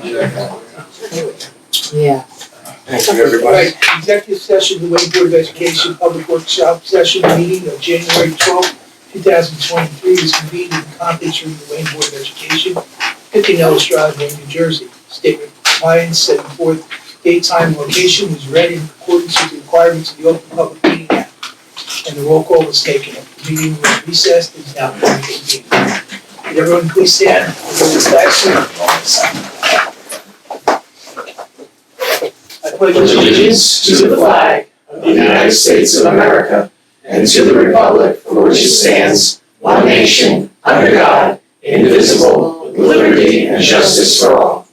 Yeah. Thank you, everybody. Executive session, the Wayne Board of Education Public Workshop Session Meeting of January 12th, 2023 is convened in the conference room of the Wayne Board of Education, 50 Nellis Drive, Wayne, New Jersey. Statement of compliance setting forth date, time, location was read in accordance with the requirements of the Open Public Meeting Act, and the roll call was taken. The meeting was recessed and is now reconvened. Would everyone please stand for the flag salute? I pledge Allegiance to the flag of the United States of America and to the republic for which it stands, one nation, under God, indivisible, with liberty and justice for all.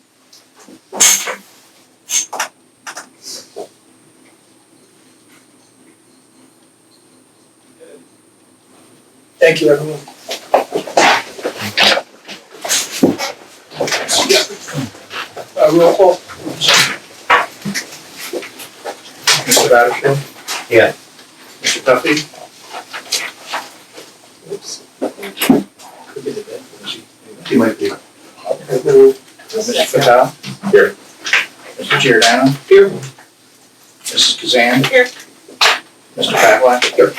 Thank you, everyone. Roll call. Mr. Batterfield? Yeah. Mr. Duffy? He might be. Mr. Fatal? Here. Mr. Giordano? Here. Mrs. Kazan? Here. Mr. Pavlak? Here.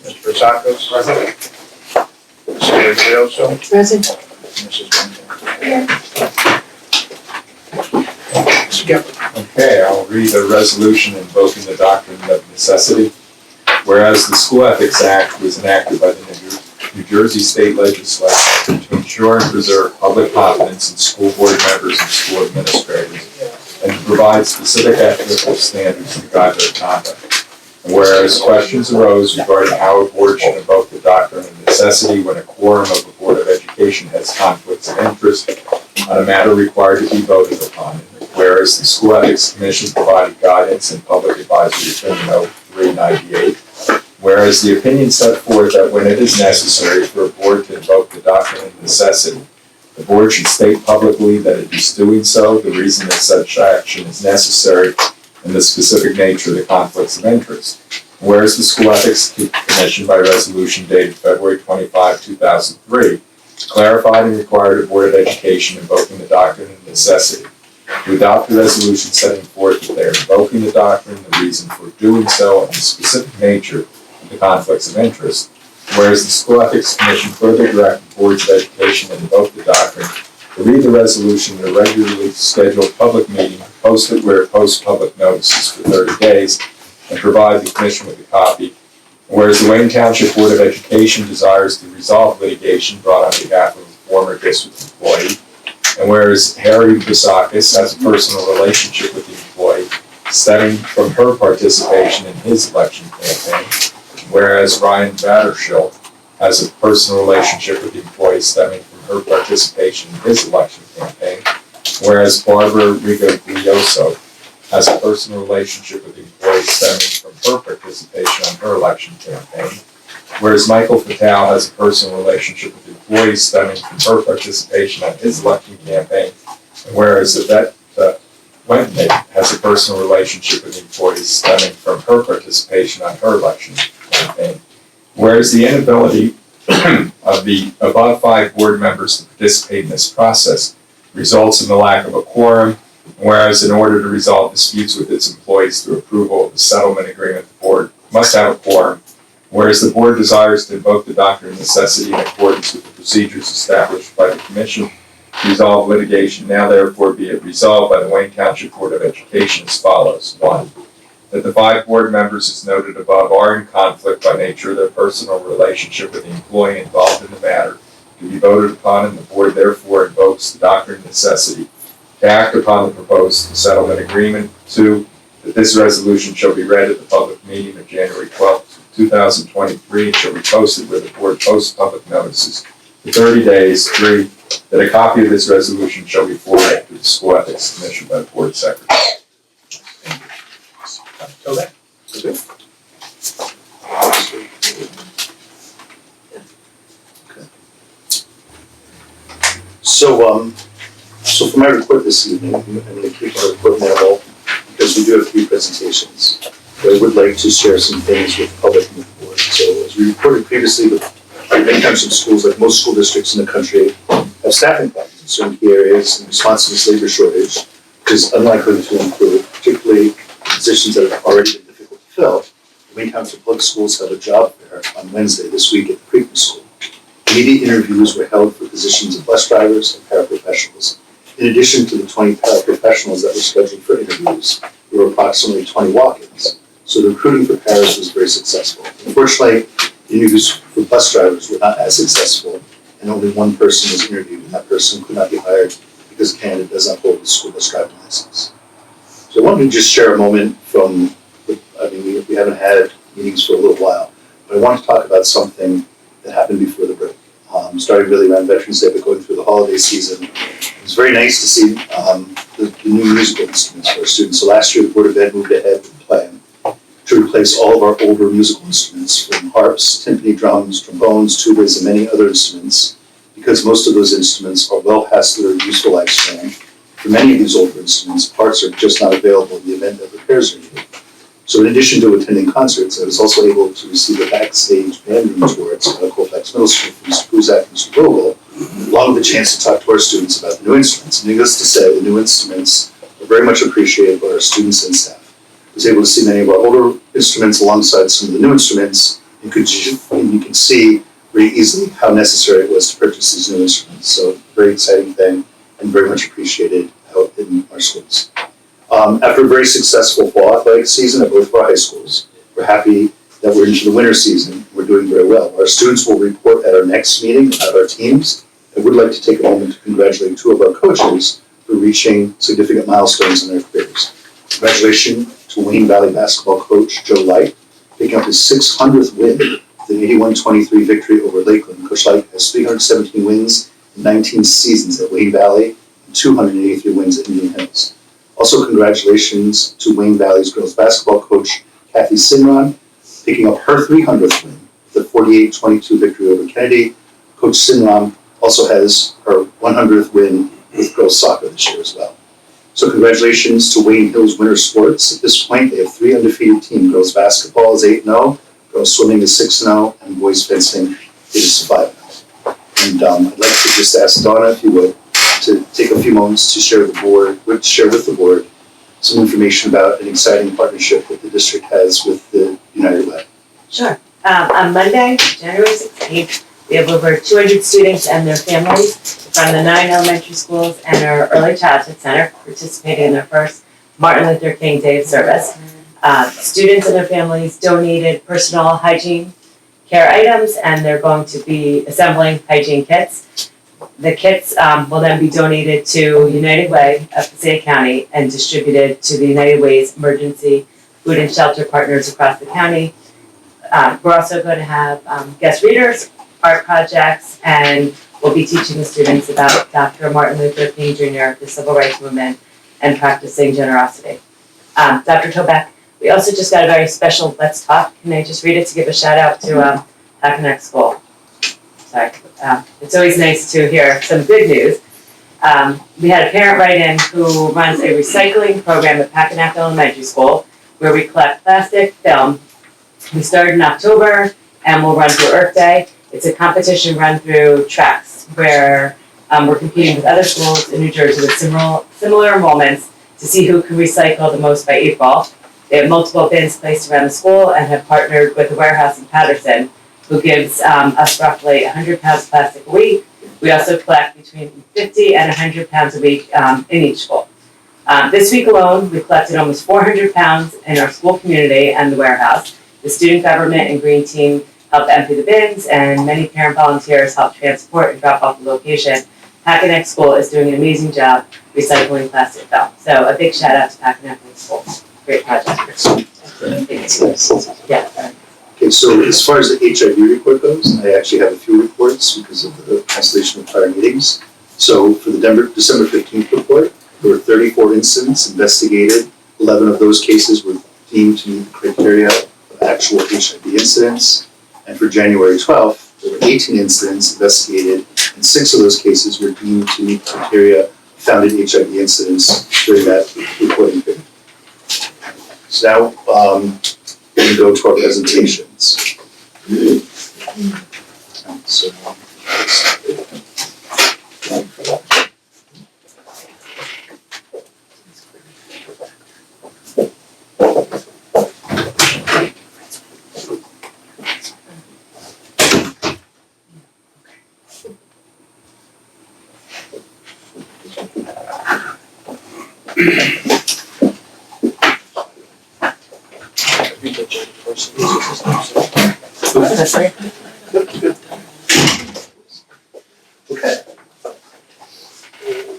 Mr. Rosakos? Present. Mr. Gaglioso? Present. Mrs. Winter? Here. Mr. Gephardt. Okay, I'll read a resolution invoking the doctrine of necessity. Whereas the School Ethics Act was enacted by the New Jersey State Legislature to ensure and preserve public confidence in school board members and school administrators, and to provide specific ethical standards to guide their conduct. And whereas questions arose regarding how a board should invoke the doctrine of necessity when a quorum of the Board of Education has conflicts of interest on a matter required to be voted upon. Whereas the School Ethics Commission provided guidance in Public Advisory Opinion 0398. Whereas the opinion set forth that when it is necessary for a board to invoke the doctrine of necessity, the board should state publicly that it is doing so, the reason that such action is necessary, and the specific nature of the conflicts of interest. Whereas the School Ethics Commission by resolution dated February 25, 2003, clarified and required a Board of Education invoking the doctrine of necessity to adopt a resolution setting forth that they are invoking the doctrine, the reason for doing so, and the specific nature of the conflicts of interest. Whereas the School Ethics Commission further directed boards of education to invoke the doctrine to read the resolution in a regularly scheduled public meeting, post it where it posts public notices for 30 days, and provide the Commission with a copy. Whereas the Wayne Township Board of Education desires to resolve litigation brought on behalf of a former district employee, and whereas Harry Basakis has a personal relationship with the employee stemming from her participation in his election campaign, whereas Ryan Battershill has a personal relationship with the employee stemming from her participation in his election campaign, whereas Barbara Rigoglioso has a personal relationship with the employee stemming from her participation on her election campaign, whereas Michael Fatal has a personal relationship with the employee stemming from her participation on his election campaign, and whereas Yvette Wentney has a personal relationship with the employee stemming from her participation on her election campaign. Whereas the inability of the above 5 board members to participate in this process results in the lack of a quorum, whereas in order to resolve disputes with its employees through approval of the settlement agreement, the board must have a quorum, whereas the board desires to invoke the doctrine of necessity in accordance with the procedures established by the Commission to resolve litigation, now therefore be it resolved by the Wayne Township Board of Education as follows. 1. That the 5 board members as noted above are in conflict by nature of their personal relationship with the employee involved in the matter to be voted upon, and the board therefore invokes the doctrine of necessity to act upon the proposed settlement agreement. 2. That this resolution shall be read at the public meeting of January 12, 2023 and shall be posted where the board posts public notices for 30 days. 3. That a copy of this resolution shall be forwarded to the School Ethics Commission by the board secretary. So for my report this evening, I'm going to keep my report minimal because we do have 3 presentations. But I would like to share some things with the public and with the board. So as we reported previously, the Wayne Township schools, like most school districts in the country, have of staffing problems in certain key areas in response to this labor shortage, which is unlikely to improve, particularly positions that have already been difficult to fill. The Wayne Township Public Schools held a job fair on Wednesday this week at the Creekman School. Immediate interviews were held for positions of bus drivers and paraprofessionals. In addition to the 20 paraprofessionals that were scheduled for interviews, there were approximately 20 walk-ins. So the recruiting for paras was very successful. Unfortunately, the interviews for bus drivers were not as successful, and only one person was interviewed, and that person could not be hired because the candidate does not hold a school bus driving license. So I wanted to just share a moment from, we haven't had meetings for a little while, but I want to talk about something that happened before the break. Starting really around Veterans Day, but going through the holiday season. It was very nice to see the new musical instruments for our students. So last year, the Board of Ed moved ahead with the plan to replace all of our older musical instruments, from harps, timpani, drums, trombones, tubas, and many other instruments, because most of those instruments are well past their useful lifespan. For many of these older instruments, parts are just not available in the event that repairs are needed. So in addition to attending concerts, I was also able to receive a backstage band room tour at Colfax Middle School from Mr. Kuzak and Mr. Vogel, along with the chance to talk to our students about the new instruments. Needless to say, the new instruments are very much appreciated by our students and staff. I was able to see many of our older instruments alongside some of the new instruments, and you can see very easily how necessary it was to purchase these new instruments. So very exciting thing, and very much appreciated out in our schools. After a very successful fall athletic season at both of our high schools, we're happy that we're into the winter season. We're doing very well. Our students will report at our next meeting about our teams. I would like to take a moment to congratulate two of our coaches for reaching significant milestones in their careers. Congratulations to Wayne Valley basketball coach Joe Light, picking up his 600th win with an 81-23 victory over Lakeland. Coach Light has 317 wins in 19 seasons at Wayne Valley and 283 wins at Indian Hills. Also, congratulations to Wayne Valley's girls basketball coach, Kathy Sinron, picking up her 300th win with a 48-22 victory over Kennedy. Coach Sinron also has her 100th win with girls soccer this year as well. So congratulations to Wayne Hills Winter Sports. At this point, they have 3 undefeated teams. Girls basketball is 8-0, girls swimming is 6-0, and boys fencing is 5-0. And I'd like to just ask Donna, if you would, to take a few moments to share with the board some information about an exciting partnership that the district has with the United Way. Sure. On Monday, January 16th, we have over 200 students and their families from the 9 elementary schools and our early childhood center participating in their first Martin Luther King Day of Service. Students and their families donated personal hygiene care items, and they're going to be assembling hygiene kits. The kits will then be donated to United Way of Passaic County and distributed to the United Way's emergency food and shelter partners across the county. We're also going to have guest readers, art projects, and we'll be teaching the students about Dr. Martin Luther King Jr., the civil rights movement, and practicing generosity. Dr. Toback, we also just got a very special Let's Talk. Can I just read it to give a shout out to Hackensack School? Sorry. It's always nice to hear some good news. We had a parent write in who runs a recycling program at Hackensack Elementary School where we collect plastic film. We started in October and we'll run through Earth Day. It's a competition run through tracks where we're competing with other schools in New Jersey with similar enrollments to see who can recycle the most by April. They have multiple bins placed around the school and have partnered with a warehouse in Patterson who gives us roughly 100 pounds of plastic a week. We also collect between 50 and 100 pounds a week in each school. This week alone, we collected almost 400 pounds in our school community and the warehouse. The student government and green team helped empty the bins, and many parent volunteers helped transport and drop off the location. Hackensack School is doing an amazing job recycling plastic film. So a big shout out to Hackensack School. Great project. Yeah. Okay, so as far as the HIV report goes, I actually have a few reports because of the cancellation of prior meetings. So for the December 15th report, there were 34 incidents investigated. 11 of those cases were deemed to meet the criteria of actual HIV incidents. And for January 12th, there were 18 incidents investigated, and 6 of those cases were deemed to meet the criteria of founded HIV incidents during that reporting period. So now, we go to our presentations. So, Okay.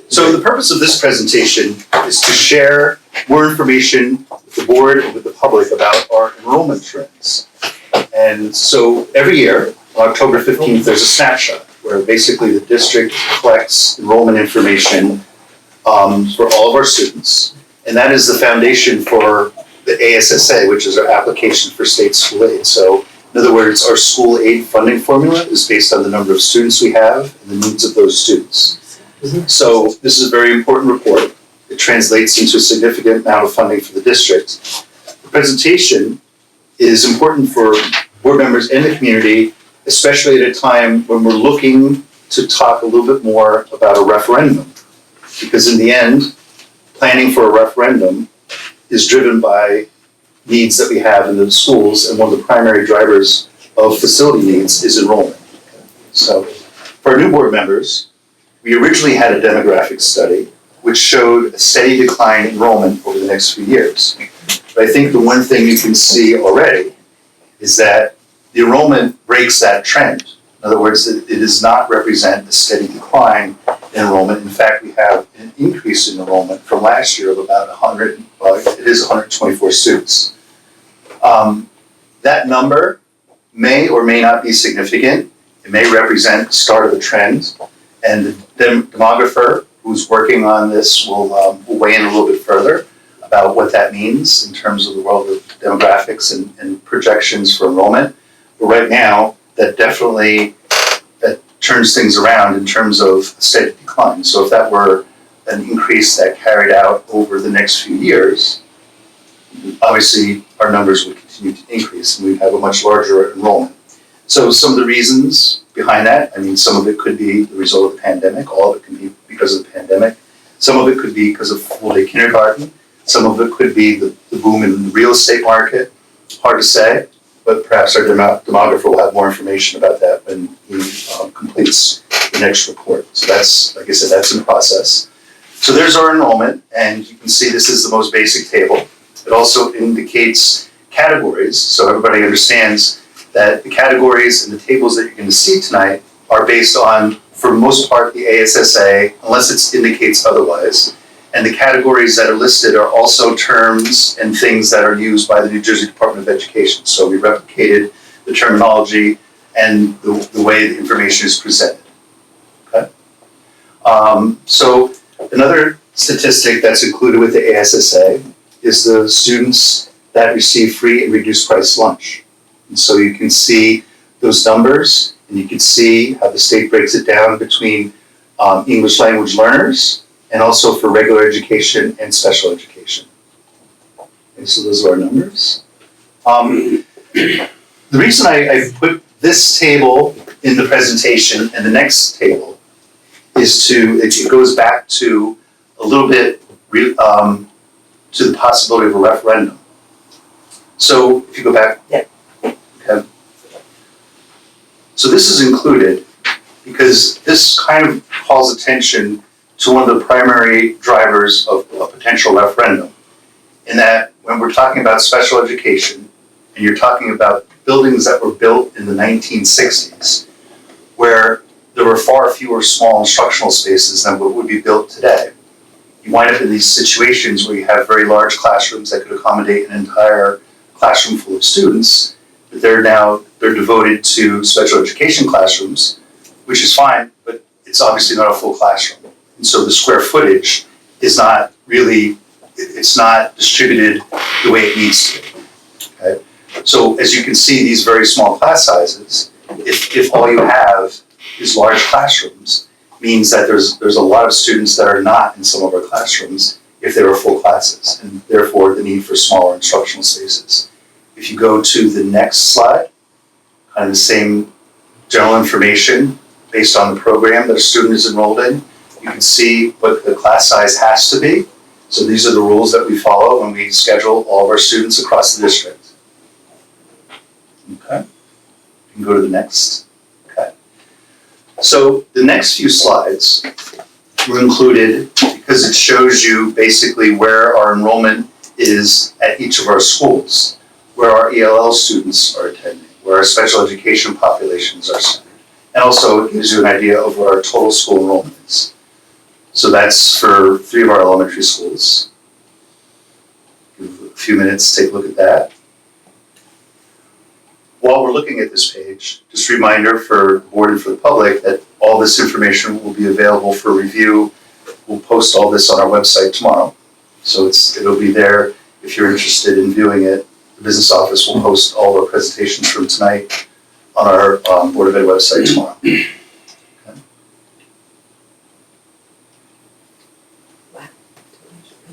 So the purpose of this presentation is to share more information with the board and with the public about our enrollment trends. And so every year, on October 15th, there's a snapshot where basically the district collects enrollment information for all of our students. And that is the foundation for the ASSA, which is our application for state school aid. So in other words, our school aid funding formula is based on the number of students we have and the needs of those students. So this is a very important report. It translates into a significant amount of funding for the district. The presentation is important for board members and the community, especially at a time when we're looking to talk a little bit more about a referendum. Because in the end, planning for a referendum is driven by needs that we have in the schools, and one of the primary drivers of facility needs is enrollment. So for our new board members, we originally had a demographic study which showed a steady decline in enrollment over the next few years. But I think the one thing you can see already is that the enrollment breaks that trend. In other words, it does not represent a steady decline in enrollment. In fact, we have an increase in enrollment from last year of about 124 students. That number may or may not be significant. It may represent the start of a trend. And the demographer who's working on this will weigh in a little bit further about what that means in terms of the world of demographics and projections for enrollment. But right now, that definitely turns things around in terms of a steady decline. So if that were an increase that carried out over the next few years, obviously our numbers would continue to increase and we'd have a much larger enrollment. So some of the reasons behind that, I mean, some of it could be the result of the pandemic, all of it can be because of the pandemic. Some of it could be because of full-day kindergarten. Some of it could be the boom in the real estate market. Hard to say, but perhaps our demographer will have more information about that when he completes the next report. So that's, like I said, that's in process. So there's our enrollment, and you can see this is the most basic table. It also indicates categories, so everybody understands that the categories and the tables that you're going to see tonight are based on, for the most part, the ASSA, unless it indicates otherwise. And the categories that are listed are also terms and things that are used by the New Jersey Department of Education. So we replicated the terminology and the way the information is presented. Okay? So another statistic that's included with the ASSA is the students that receive free and reduced price lunch. And so you can see those numbers, and you can see how the state breaks it down between English language learners and also for regular education and special education. Okay, so those are our numbers. The reason I put this table in the presentation and the next table is it goes back to a little bit to the possibility of a referendum. So if you go back, okay. So this is included because this kind of calls attention to one of the primary drivers of a potential referendum, in that when we're talking about special education and you're talking about buildings that were built in the 1960s, where there were far fewer small instructional spaces than what would be built today, you wind up in these situations where you have very large classrooms that could accommodate an entire classroom full of students, but they're devoted to special education classrooms, which is fine, but it's obviously not a full classroom. And so the square footage is not really, it's not distributed the way it needs to be. Okay? So as you can see, these very small class sizes, if all you have is large classrooms, means that there's a lot of students that are not in some of our classrooms if they were full classes, and therefore the need for smaller instructional spaces. If you go to the next slide, kind of the same general information based on the program that a student is enrolled in, you can see what the class size has to be. So these are the rules that we follow when we schedule all of our students across the district. Okay, you can go to the next. Okay. So the next few slides were included because because it shows you basically where our enrollment is at each of our schools, where our ELL students are attending, where our special education populations are centered. And also it gives you an idea of where our total school enrollment is. So that's for 3 of our elementary schools. Give a few minutes to take a look at that. While we're looking at this page, just a reminder for the board and for the public that all this information will be available for review. We'll post all this on our website tomorrow. So it'll be there if you're interested in viewing it. The business office will post all our presentations from tonight on our Board of Ed website tomorrow. Okay.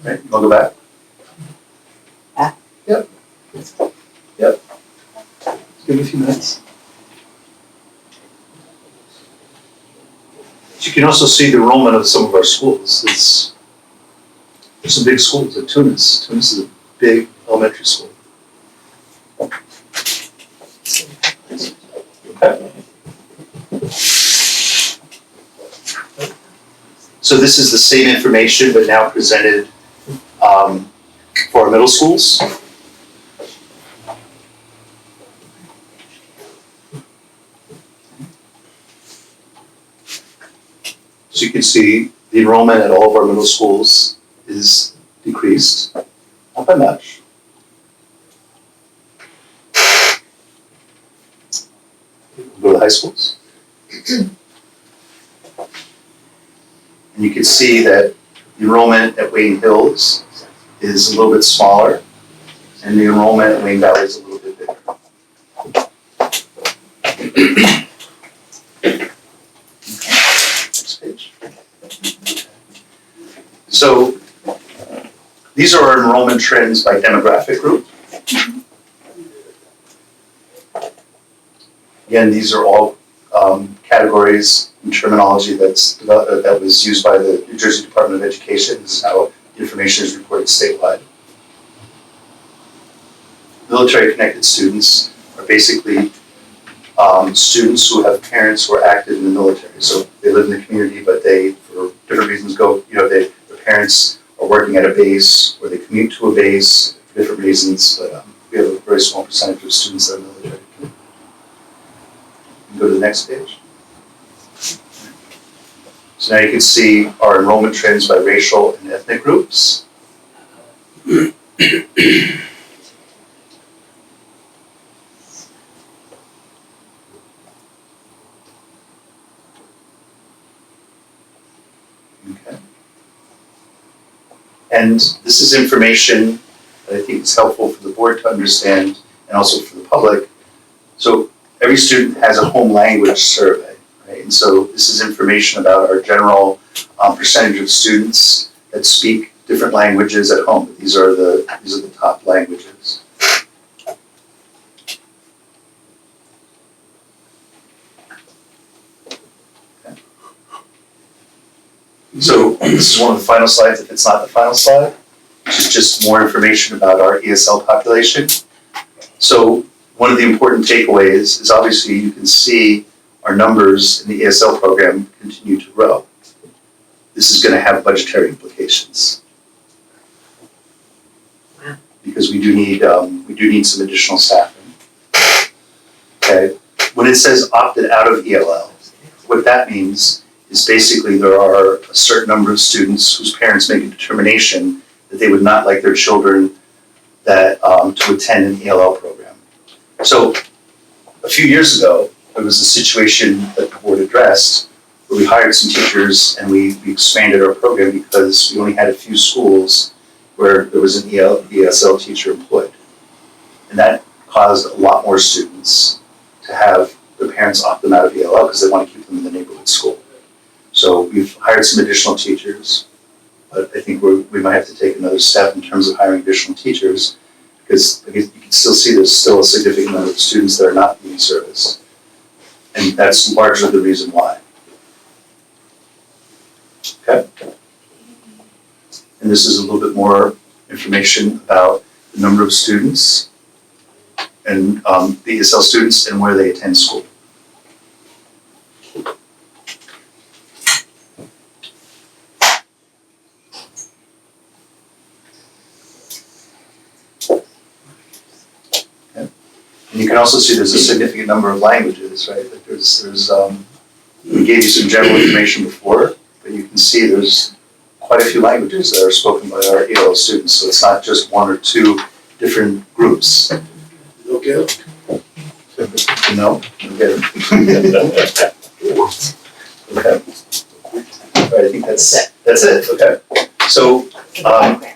Right, you wanna go back? Yep. Yep. Give me a few minutes. You can also see the enrollment of some of our schools. There's some big schools at Tunis. Tunis is a big elementary school. Okay. So this is the same information, but now presented for our middle schools. So you can see the enrollment at all of our middle schools is decreased, not by much. Go to the high schools. And you can see that the enrollment at Wayne Hills is a little bit smaller, and the enrollment at Wayne Valley is a little bit bigger. Next page. So these are our enrollment trends by demographic group. Again, these are all categories and terminology that was used by the New Jersey Department of Education. This is how information is reported statewide. Military connected students are basically students who have parents who are active in the military. So they live in the community, but they, for different reasons, their parents are working at a base or they commute to a base for different reasons. But we have a very small percentage of students that are military. Go to the next page. So now you can see our enrollment trends by racial and ethnic groups. Okay. And this is information that I think is helpful for the board to understand and also for the public. So every student has a home language survey, right? And so this is information about our general percentage of students that speak different languages at home. These are the top languages. Okay. So this is one of the final slides, if it's not the final slide, which is just more information about our ESL population. So one of the important takeaways is obviously you can see our numbers in the ESL program continue to grow. This is going to have budgetary implications. Because we do need some additional staffing. Okay. When it says opted out of ELL, what that means is basically there are a certain number of students whose parents make a determination that they would not like their children to attend an ELL program. So a few years ago, there was a situation that the board addressed where we hired some teachers and we expanded our program because we only had a few schools where there was an ESL teacher employed. And that caused a lot more students to have their parents opt them out of ELL because they want to keep them in the neighborhood school. So we've hired some additional teachers, but I think we might have to take another step in terms of hiring additional teachers because you can still see there's still a significant number of students that are not being serviced. And that's largely the reason why. Okay. And this is a little bit more information about the number of students and the ESL students and where they attend school. And you can also see there's a significant number of languages, right? Like we gave you some general information before, but you can see there's quite a few languages that are spoken by our ELL students, so it's not just one or two different groups. Okay. No? Okay. Okay. All right, I think that's it, okay. So, okay,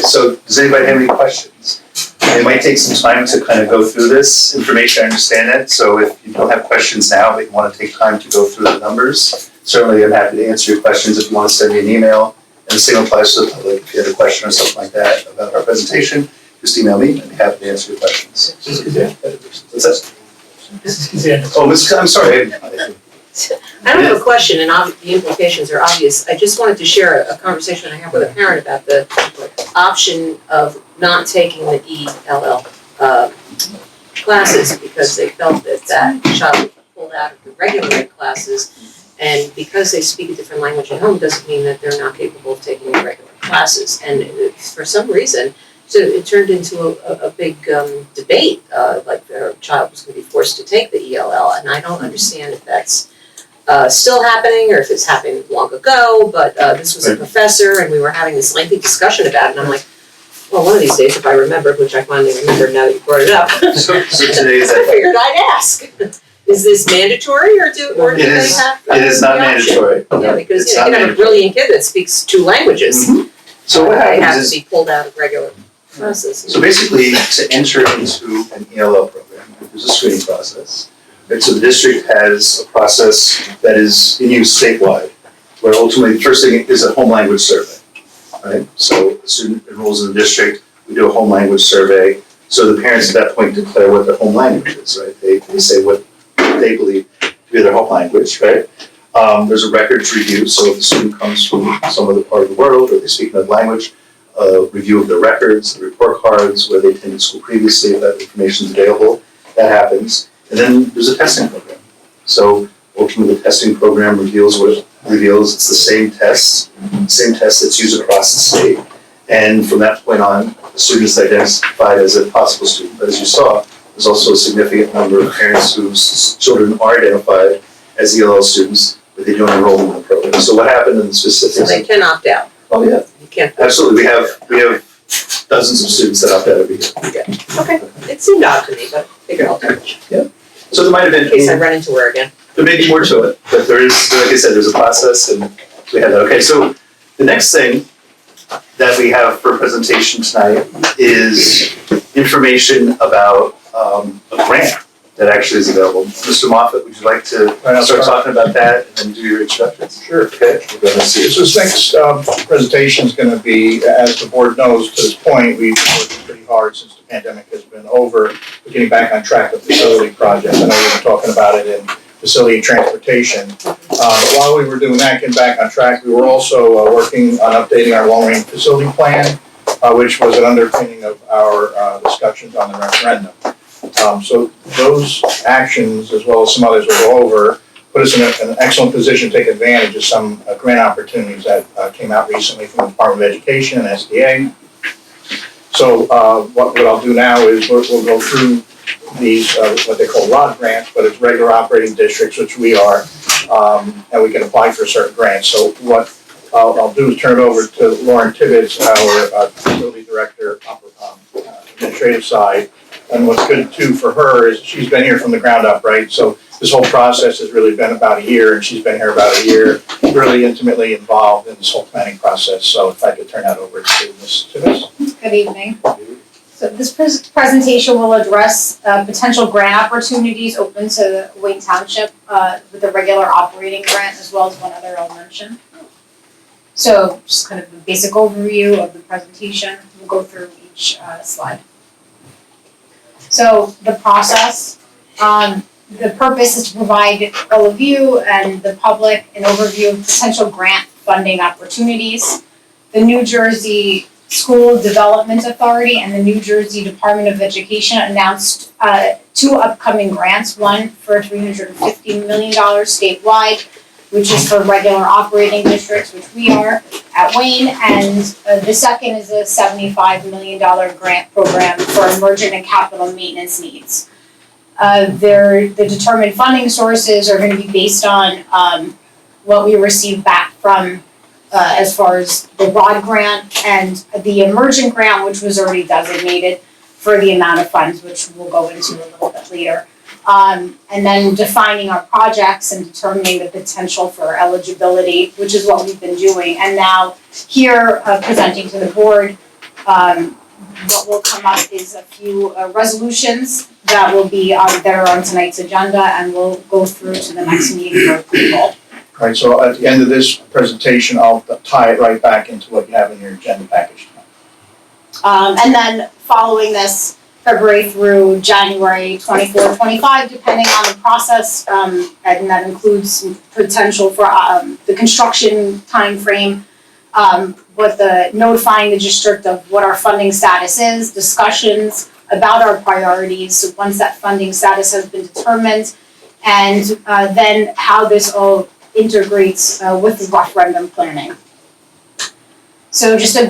so does anybody have any questions? It might take some time to kind of go through this information, I understand that, so if you don't have questions now, but you want to take time to go through the numbers, certainly I'm happy to answer your questions if you want to send me an email. And the same applies to the public, if you have a question or something like that about our presentation, just email me, I'd be happy to answer your questions. What's that? Oh, I'm sorry. I don't have a question, and the implications are obvious. I just wanted to share a conversation I had with a parent about the option of not taking the ELL classes because they felt that child would be pulled out of the regular ed classes. And because they speak a different language at home doesn't mean that they're not capable of taking the regular classes. And for some reason, so it turned into a big debate, like their child was going to be forced to take the ELL. And I don't understand if that's still happening or if it's happened long ago, but this was a professor and we were having this lengthy discussion about it. And I'm like, well, one of these days, if I remembered, which I finally remembered now that you brought it up, So today is I that, figured I'd ask. Is this mandatory or do they have? it is not the option? mandatory. Yeah, because It's you not can have a mandatory. brilliant kid that speaks 2 languages. Mhm. So what They have happens to is, be pulled out of regular classes. so basically, to enter into an ELL program, there's a screening process. Right, so the district has a process that is in use statewide, where ultimately the first thing is a home language survey. Right, so a student enrolls in the district, we do a home language survey, so the parents at that point declare what their home language is, right? They say what they believe to be their home language, right? There's a records review, so if the student comes from some other part of the world or they speak another language, review of their records, the report cards, where they attended school previously, if that information is available, that happens. And then there's a testing program. So ultimately the testing program reveals what it reveals. It's the same test that's used across the state. And from that point on, the student is identified as a possible student. But as you saw, there's also a significant number of parents whose children are identified as ELL students, but they don't enroll in the program. So what happened in the So specifics? they can opt out. Oh, yeah, You can't. absolutely. We have dozens of students that opt out every year. Okay, it seemed odd to me, but figure I'll touch. So there might have In case I been, run into her again. there may be more to it, but there is, like I said, there's a process and we have that. Okay, so the next thing that we have for presentation tonight is information about a grant that actually is available. Mr. Moffett, would you like to start talking about that and then do your introductions? Sure. Okay, we're going to see. So this next presentation is going to be, as the board knows, to this point, we've worked pretty hard since the pandemic has been over, we're getting back on track with facility projects. I know we were talking about it in facility and transportation. But while we were doing that, getting back on track, we were also working on updating our long-range facility plan, which was an underpinning of our discussions on the referendum. So those actions, as well as some others we'll go over, put us in an excellent position to take advantage of some grant opportunities that came out recently from the Department of Education and SDA. So what I'll do now is we'll go through these, what they call ROD grants, but it's regular operating districts, which we are, and we can apply for certain grants. So what I'll do is turn it over to Lauren Tibbetts, our facility director, administrative side. And what's good too for her is she's been here from the ground up, right? So this whole process has really been about a year, and she's been here about a year, really intimately involved in this whole planning process. So if I could turn that over to Ms. Tibbetts. Good evening. So this presentation will address potential grant opportunities open to Wayne Township with the regular operating grant, as well as one other I'll mention. So just kind of a basic overview of the presentation. We'll go through each slide. So the process, the purpose is to provide all of you and the public an overview of potential grant funding opportunities. The New Jersey School Development Authority and the New Jersey Department of Education announced 2 upcoming grants, one for $350 million statewide, which is for regular operating districts, which we are, at Wayne, and the second is a $75 million grant program for emergent and capital maintenance needs. The determined funding sources are gonna be based on what we receive back from as far as the ROD grant and the emergent grant, which was already designated for the amount of funds, which we'll go into a little bit later. And then defining our projects and determining the potential for eligibility, which is what we've been doing. And now here, presenting to the board, what will come up is a few resolutions that will be that are on tonight's agenda, and we'll go through to the next meeting for approval. All right, so at the end of this presentation, I'll tie it right back into what you have in your agenda package. And then following this, February through January 24, 25, depending on the process, and that includes potential for the construction timeframe, what notifying the district of what our funding status is, discussions about our priorities once that funding status has been determined, and then how this all integrates with the referendum planning. So just a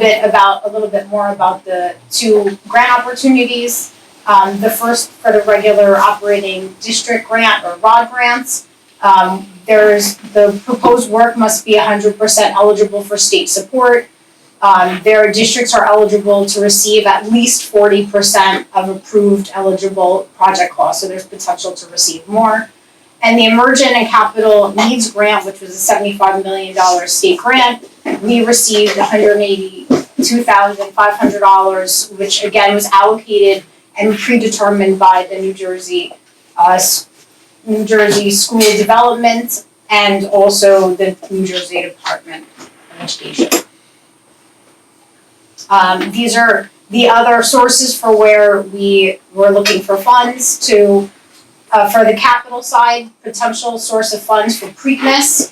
little bit more about the two grant opportunities. The first for the regular operating district grant or ROD grants. The proposed work must be 100% eligible for state support. Their districts are eligible to receive at least 40% of approved eligible project costs, so there's potential to receive more. And the Emergent and Capital Needs Grant, which was a $75 million state grant, we received $182,500, which again was allocated and predetermined by the New Jersey School Development and also the New Jersey Department of Education. These are the other sources for where we were looking for funds to. For the capital side, potential source of funds for Preakness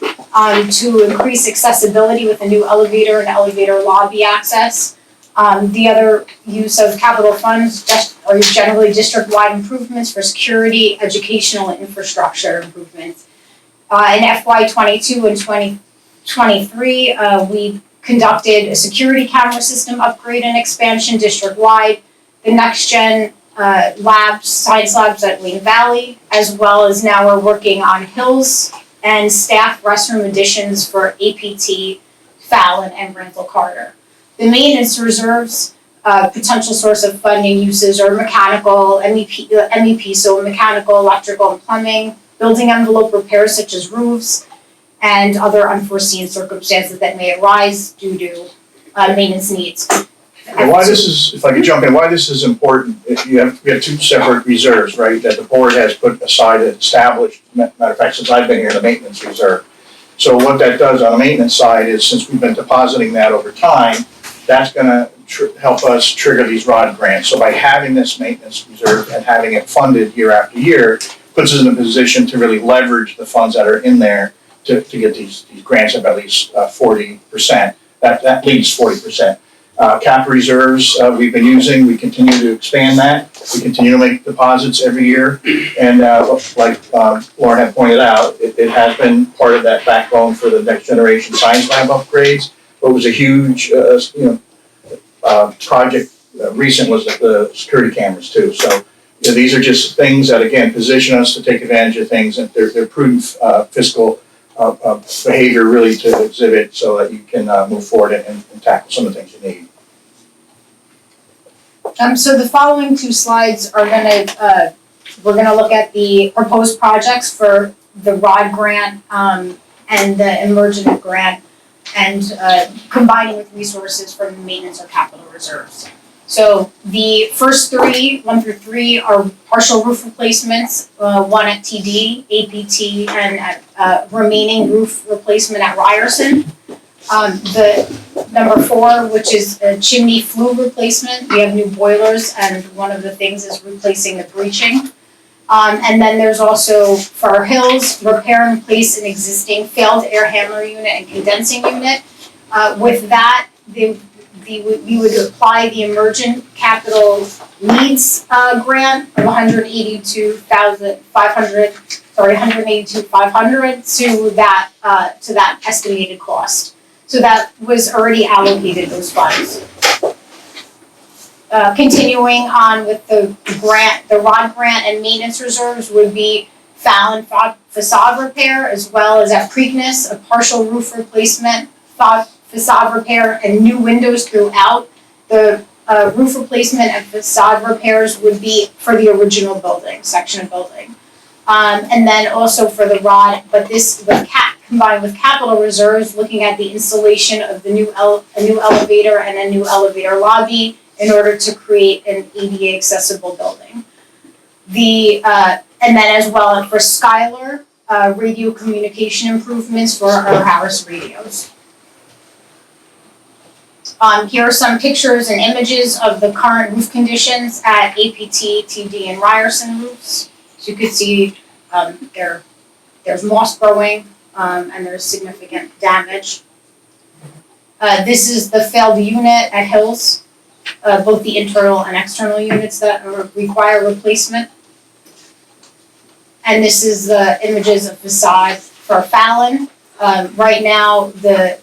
to increase accessibility with a new elevator and elevator lobby access. The other use of capital funds are generally district-wide improvements for security, educational, and infrastructure improvements. In FY22 and 2023, we conducted a security camera system upgrade and expansion district-wide. The next gen science labs at Wayne Valley, as well as now we're working on Hills and staff restroom additions for APT, Fallon, and Renthal Carter. The maintenance reserves, potential source of funding uses are mechanical, MEP, so mechanical, electrical, and plumbing, building envelope repairs such as roofs, and other unforeseen circumstances that may arise due to maintenance needs. And why this is, if I could jump in, why this is important, we have two separate reserves, right, that the board has put aside and established, matter of fact, since I've been here, the maintenance reserve. So what that does on the maintenance side is, since we've been depositing that over time, that's gonna help us trigger these ROD grants. So by having this maintenance reserve and having it funded year after year, puts us in a position to really leverage the funds that are in there to get these grants of at least 40%. That leaves 40%. Cap reserves we've been using, we continue to expand that. We continue to make deposits every year. And like Lauren had pointed out, it has been part of that backbone for the next generation science lab upgrades. What was a huge project recent was the security cameras too. So these are just things that, again, position us to take advantage of things, and they're prudent fiscal behavior really to exhibit so that you can move forward and tackle some of the things you need. So the following two slides are we're gonna look at the proposed projects for the ROD grant and the emergent grant, and combining with resources from the maintenance or capital reserves. So the first three, 1 through 3, are partial roof replacements, one at TD, APT, and remaining roof replacement at Ryerson. The number 4, which is a chimney flue replacement, we have new boilers, and one of the things is replacing the breaching. And then there's also, for our Hills, repair and replace an existing failed air handler unit and condensing unit. With that, we would apply the Emergent Capital Needs grant of $182,500 to that estimated cost. So that was already allocated, those funds. Continuing on with the grant, the ROD grant and maintenance reserves would be Fallon facade repair, as well as at Preakness, a partial roof replacement, facade repair, and new windows throughout. The roof replacement and facade repairs would be for the original building, section of building. And then also for the ROD, but this with combined with capital reserves, looking at the installation of a new elevator and a new elevator lobby in order to create an ADA accessible building. And then as well for Skylar, radio communication improvements for our Harris radios. Here are some pictures and images of the current roof conditions at APT, TD, and Ryerson roofs. So you could see there's moss growing and there's significant damage. This is the failed unit at Hills, both the internal and external units that require replacement. And this is the images of facade for Fallon. Right now, the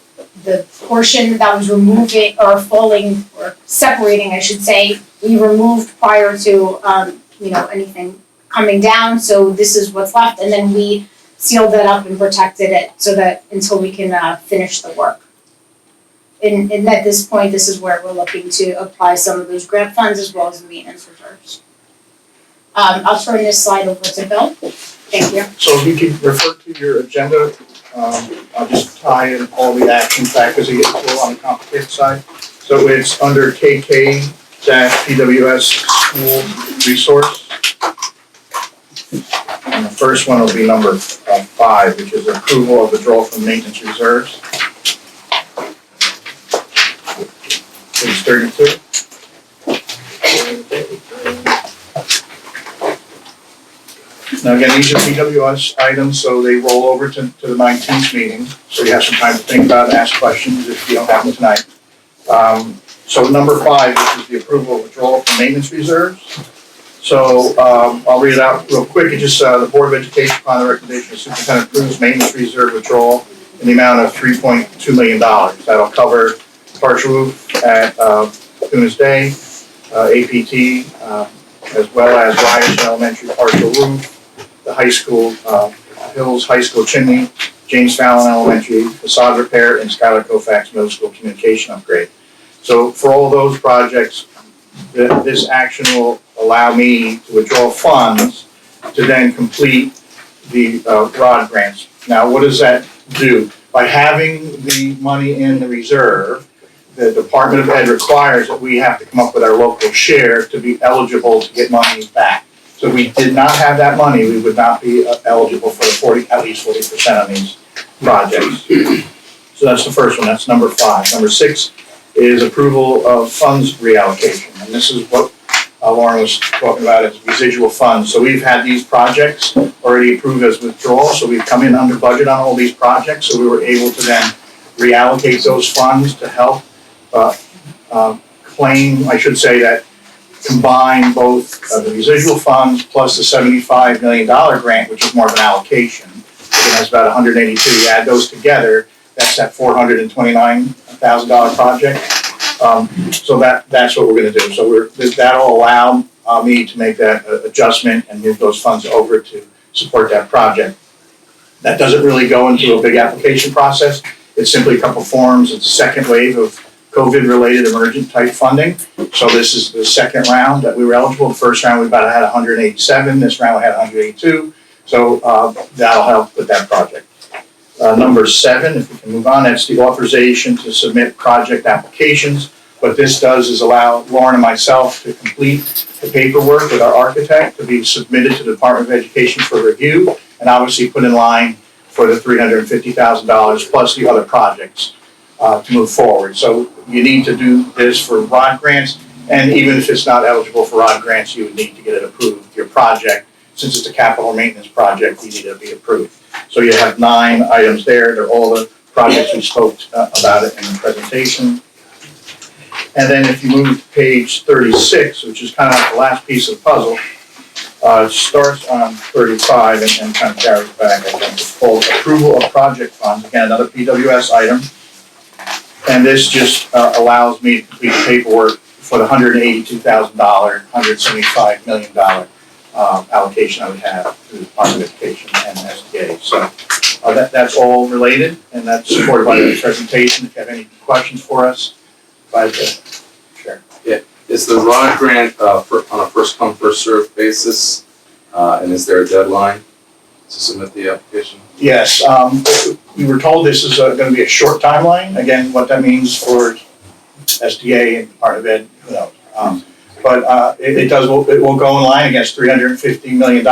portion that was removing or falling or separating, I should say, we removed prior to anything coming down. So this is what's left, and then we sealed that up and protected it so that until we can finish the work. And at this point, this is where we're looking to apply some of those grant funds as well as the maintenance reserves. I'll turn this slide over to Bill. Thank you. So if you can refer to your agenda, I'll just tie in all the actions back because it gets a little on the complicated side. So it's under KK-PWS School Resource. And the first one will be number 5, which is approval of withdrawal from maintenance reserves. Page 32. Now again, these are PWS items, so they roll over to the 19th meeting, so you have some time to think about and ask questions if you don't have them tonight. So number 5, which is the approval of withdrawal from maintenance reserves. So I'll read it out real quick. It just the Board of Education, upon the recommendation of the superintendent, approves maintenance reserve withdrawal in the amount of $3.2 million. That'll cover partial roof at Tunis Day, APT, as well as Ryerson Elementary partial roof, the high school, Hills High School chimney, James Fallon Elementary facade repair, and Skylar Colfax Middle School communication upgrade. So for all those projects, this action will allow me to withdraw funds to then complete the ROD grants. Now, what does that do? By having the money in the reserve, the Department of Ed requires that we have to come up with our local share to be eligible to get money back. So if we did not have that money, we would not be eligible for the at least 40% on these projects. So that's the first one, that's number 5. Number 6 is approval of funds reallocation. And this is what Lauren was talking about as residual funds. So we've had these projects already approved as withdrawal, so we've come in under budget on all these projects, so we were able to then reallocate those funds to help claim, I should say that combine both the residual funds plus the $75 million grant, which is more of an allocation. It has about 182. You add those together, that's that $429,000 project. So that's what we're going to do. So that'll allow me to make that adjustment and move those funds over to support that project. That doesn't really go into a big application process. It's simply a couple forms. It's a second wave of COVID-related emergent type funding. So this is the second round that we were eligible. The first round we had 187. This round we had 182. So that'll help with that project. Number 7, if we can move on, that's the authorization to submit project applications. What this does is allow Lauren and myself to complete the paperwork with our architect to be submitted to the Department of Education for review and obviously put in line for the $350,000 plus the other projects to move forward. So you need to do this for ROD grants, and even if it's not eligible for ROD grants, you would need to get it approved. Your project, since it's a capital maintenance project, you need to be approved. So you have 9 items there. They're all the projects we spoke about it in the presentation. And then if you move to page 36, which is kind of like the last piece of the puzzle, it starts on 35 and kind of carries back. I think it's called approval of project funds. Again, another PWS item. And this just allows me to complete paperwork for the $182,000, $175 million allocation I would have to the Department of Education and SDA. So that's all related, and that's supported by the presentation. If you have any questions for us, glad to share. Is the ROD grant on a first come, first served basis? And is there a deadline to submit the application? Yes, we were told this is gonna be a short timeline. Again, what that means for SDA and Department of Ed, who knows? But it will go in line against $350 million.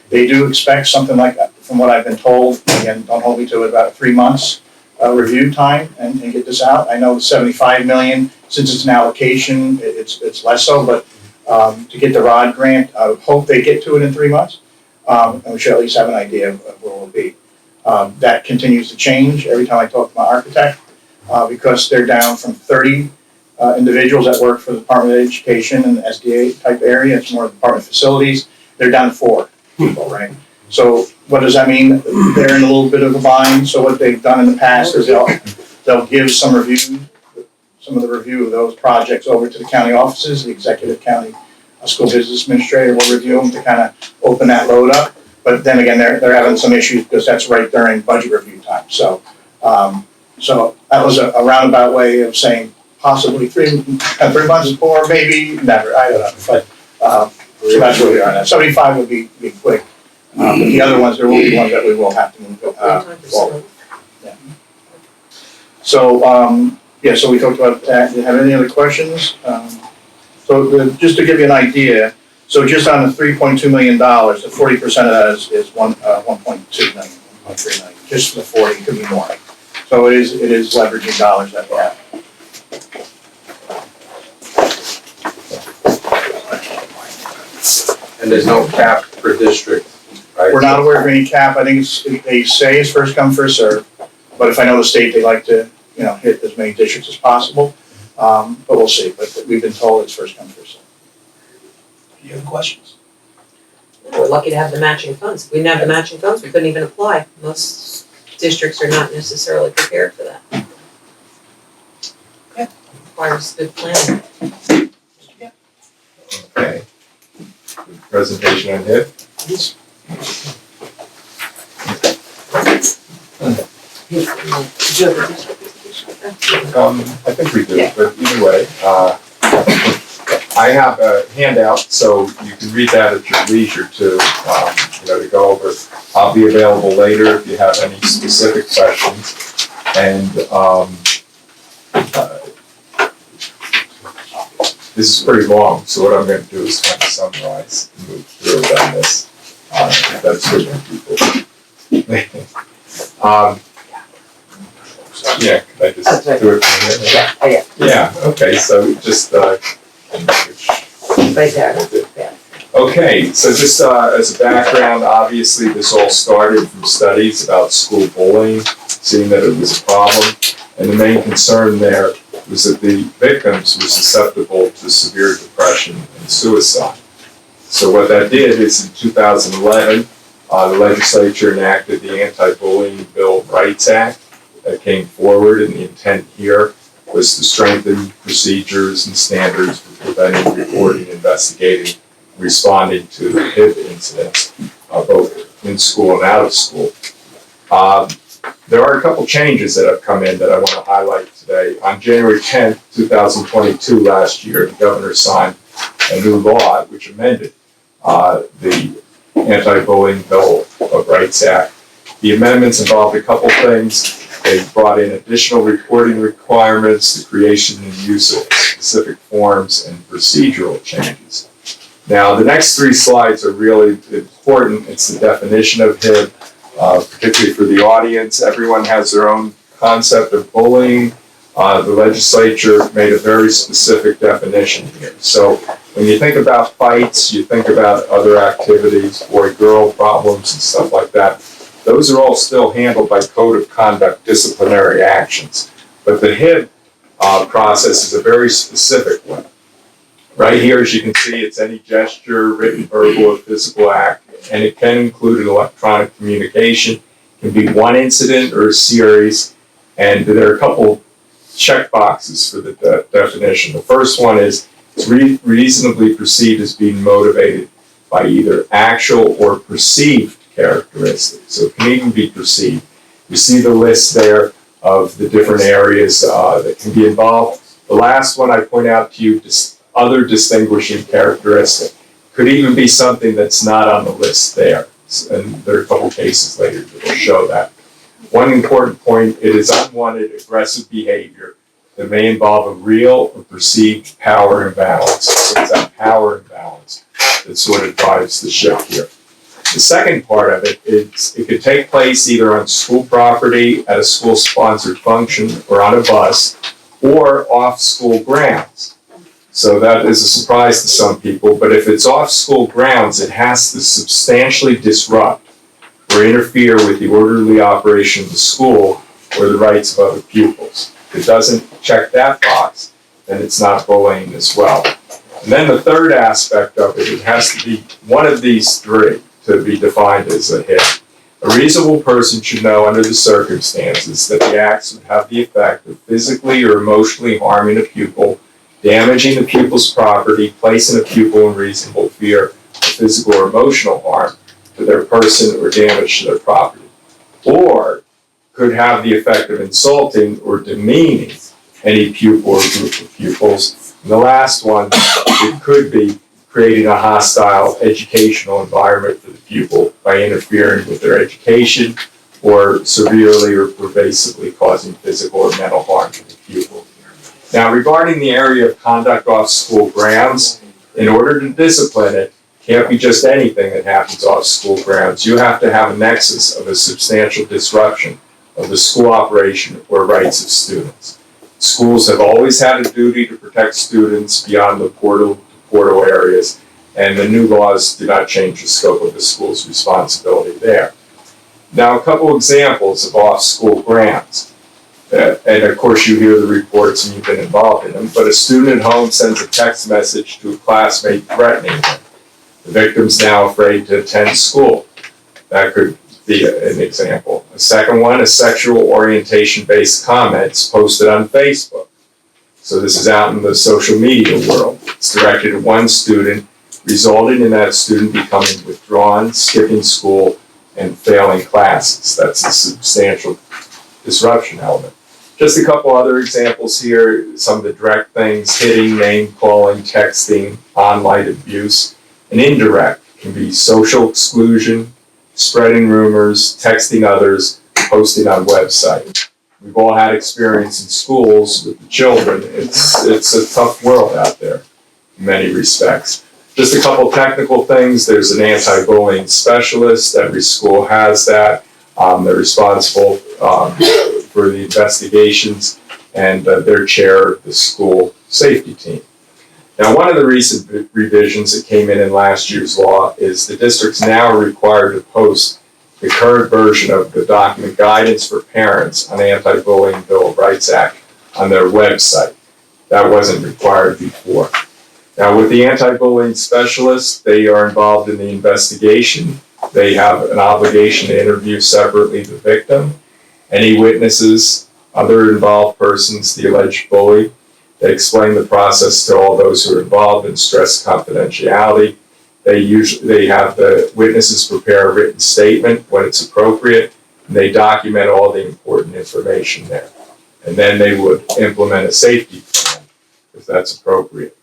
They do expect something like that, from what I've been told. Again, don't hold me to it, about 3 months review time and get this out. I know the 75 million, since it's an allocation, it's less so, but to get the ROD grant, I would hope they get to it in 3 months. And we should at least have an idea of where we'll be. That continues to change every time I talk to my architect, because they're down from 30 individuals that work for the Department of Education and the SDA type area. It's more Department of Facilities. They're down to 4 people, right? So what does that mean? They're in a little bit of a bind. So what they've done in the past is they'll give some of the review of those projects over to the county offices. The executive county school business administrator will review them to kind of open that load up. But then again, they're having some issues because that's right during budget review time. So that was a roundabout way of saying possibly 3 months or maybe never. I don't know. But so that's where we are now. 75 would be quick. But the other ones, there will be ones that we will have to move forward. Yeah. So so we talked about that. Do you have any other questions? Just to give you an idea, so just on the $3.2 million, the 40% of that is 1.2 million, 1.3 million. Just the 40, it could be more. So it is leveraging dollars that we have. And there's no cap per district, right? We're not aware of any cap. I think they say it's first come, first serve. But if I know the state, they like to, hit as many districts as possible. But we'll see. But we've been told it's first come, first serve. Any other questions? We're lucky to have the matching funds. If we didn't have the matching funds, we couldn't even apply. Most districts are not necessarily prepared for that. Okay. Requires good planning. Okay. Presentation on HIP. I think we do, but either way, I have a handout, so you can read that at your leisure to go over. I'll be available later if you have any specific questions. And this is pretty long, so what I'm going to do is kind of summarize and move through it on this. If that's good for people. Yeah, can I just do it from here? Yeah, okay, so just, Right there. Yeah. Okay, so just as a background, obviously this all started from studies about school bullying, seeing that it was a problem. And the main concern there was that the victims were susceptible to severe depression and suicide. So what that did is in 2011, the legislature enacted the Anti-Bullying Bill Rights Act that came forward, and the intent here was to strengthen procedures and standards for preventing, reporting, investigating, responding to HIB incidents, both in school and out of school. There are a couple changes that have come in that I want to highlight today. On January 10th, 2022, last year, the governor signed a new law which amended the Anti-Bullying Bill of Rights Act. The amendments involved a couple things. They brought in additional reporting requirements, the creation and use of specific forms, and procedural changes. Now, the next 3 slides are really important. It's the definition of HIB, particularly for the audience. Everyone has their own concept of bullying. The legislature made a very specific definition here. So when you think about fights, you think about other activities, boy-girl problems and stuff like that. Those are all still handled by code of conduct disciplinary actions. But the HIB process is a very specific one. Right here, as you can see, it's any gesture, written, verbal, or physical act, and it can include an electronic communication. It can be one incident or a series, and there are a couple check boxes for the definition. The first one is it's reasonably perceived as being motivated by either actual or perceived characteristics. So it can even be perceived. You see the list there of the different areas that can be involved. The last one I point out to you, other distinguishing characteristic, could even be something that's not on the list there. And there are a couple cases later that will show that. One important point, it is unwanted aggressive behavior that may involve a real or perceived power imbalance. So it's that power imbalance that sort of drives the ship here. The second part of it is it could take place either on school property, at a school-sponsored function, or on a bus, or off school grounds. So that is a surprise to some people, but if it's off school grounds, it has to substantially disrupt or interfere with the orderly operation of the school or the rights of other pupils. If it doesn't check that box, then it's not bullying as well. And then the third aspect of it, it has to be one of these three to be defined as a hit. A reasonable person should know under the circumstances that the acts would have the effect of physically or emotionally harming a pupil, damaging the pupil's property, placing a pupil in reasonable fear of physical or emotional harm to their person or damage to their property, or could have the effect of insulting or demeaning any pupil or group of pupils. And the last one, it could be creating a hostile educational environment for the pupil by interfering with their education or severely or pervasively causing physical or mental harm to the pupil. Now, regarding the area of conduct off school grounds, in order to discipline it, can't be just anything that happens off school grounds. You have to have a nexus of a substantial disruption of the school operation or rights of students. Schools have always had a duty to protect students beyond the portal areas, and the new laws do not change the scope of the school's responsibility there. Now, a couple examples of off-school grounds. And of course you hear the reports and you've been involved in them, but a student at home sends a text message to a classmate threatening him. The victim's now afraid to attend school. That could be an example. A second one is sexual orientation-based comments posted on Facebook. So this is out in the social media world. It's directed at one student, resulting in that student becoming withdrawn, skipping school, and failing classes. That's a substantial disruption element. Just a couple other examples here, some of the direct things, hitting, name calling, texting, online abuse. And indirect can be social exclusion, spreading rumors, texting others, posting on websites. We've all had experience in schools with the children. It's a tough world out there in many respects. Just a couple technical things. There's an anti-bullying specialist. Every school has that. They're responsible for the investigations, and they're chair of the school safety team. Now, one of the recent revisions that came in last year's law is the districts now are required to post the current version of the document Guidance for Parents on the Anti-Bullying Bill of Rights Act on their website. That wasn't required before. Now, with the anti-bullying specialists, they are involved in the investigation. They have an obligation to interview separately the victim, any witnesses, other involved persons, the alleged bully. They explain the process to all those who are involved and stress confidentiality. They have the witnesses prepare a written statement when it's appropriate, and they document all the important information there. And then they would implement a safety plan if that's appropriate.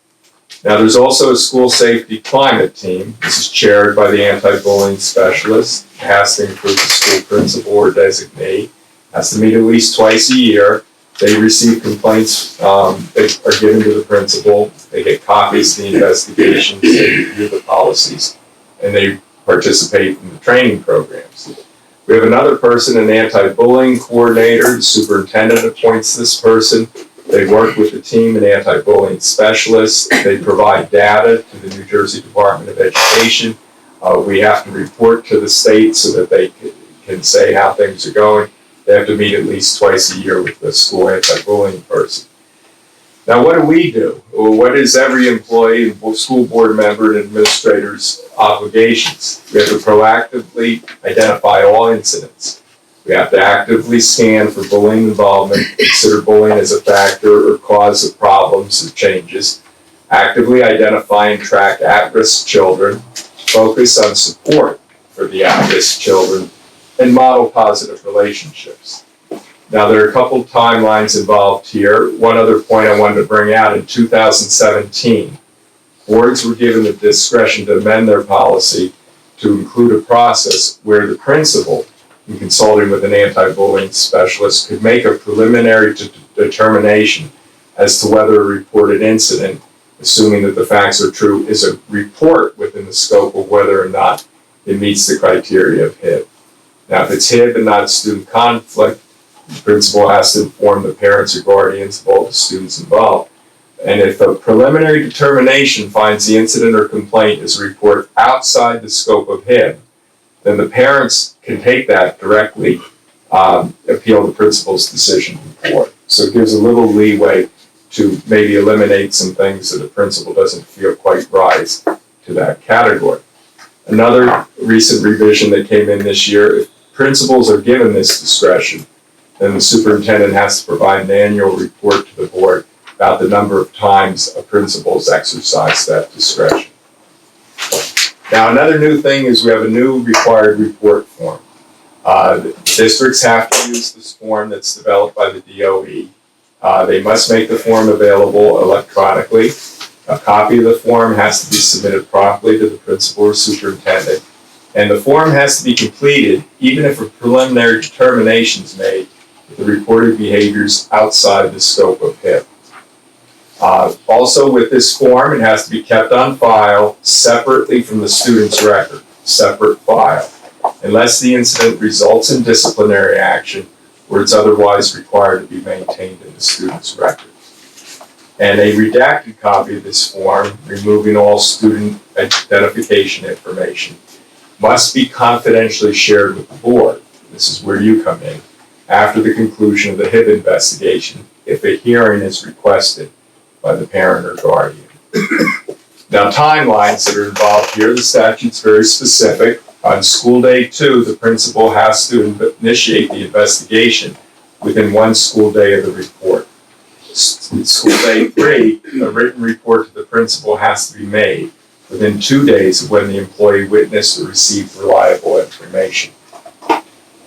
Now, there's also a school safety climate team. This is chaired by the anti-bullying specialist, has to include the school principal or designee, has to meet at least twice a year. They receive complaints, they are given to the principal, they get copies of the investigations, they review the policies, and they participate in the training programs. We have another person, an anti-bullying coordinator. The superintendent appoints this person. They work with the team and anti-bullying specialists. They provide data to the New Jersey Department of Education. We have to report to the state so that they can say how things are going. They have to meet at least twice a year with the school anti-bullying person. Now, what do we do? Well, what is every employee, school board member, and administrator's obligations? We have to proactively identify all incidents. We We have to actively scan for bullying involvement, consider bullying as a factor or cause of problems or changes, actively identify and track at-risk children, focus on support for the at-risk children, and model positive relationships. Now, there are a couple timelines involved here. One other point I wanted to bring out, in 2017, boards were given the discretion to amend their policy to include a process where the principal, in consulting with an anti-bullying specialist, could make a preliminary determination as to whether a reported incident, assuming that the facts are true, is a report within the scope of whether or not it meets the criteria of HIB. Now, if it's HIB and not student conflict, the principal has to inform the parents or guardians of all the students involved. And if a preliminary determination finds the incident or complaint is a report outside the scope of HIB, then the parents can take that directly, appeal the principal's decision to board. So it gives a little leeway to maybe eliminate some things that the principal doesn't feel quite rise to that category. Another recent revision that came in this year, if principals are given this discretion, then the superintendent has to provide an annual report to the board about the number of times a principal's exercised that discretion. Now, another new thing is we have a new required report form. Districts have to use this form that's developed by the DOE. They must make the form available electronically. A copy of the form has to be submitted promptly to the principal or superintendent. And the form has to be completed even if a preliminary determination is made that the reported behaviors outside the scope of HIB. Also with this form, it has to be kept on file separately from the student's record, separate file, unless the incident results in disciplinary action or it's otherwise required to be maintained in the student's record. And a redacted copy of this form, removing all student identification information, must be confidentially shared with the board. This is where you come in, after the conclusion of the HIB investigation, if a hearing is requested by the parent or guardian. Now, timelines that are involved here, the statute's very specific. On school day 2, the principal has to initiate the investigation within 1 school day of the report. School day 3, a written report to the principal has to be made within 2 days of when the employee witnessed or received reliable information.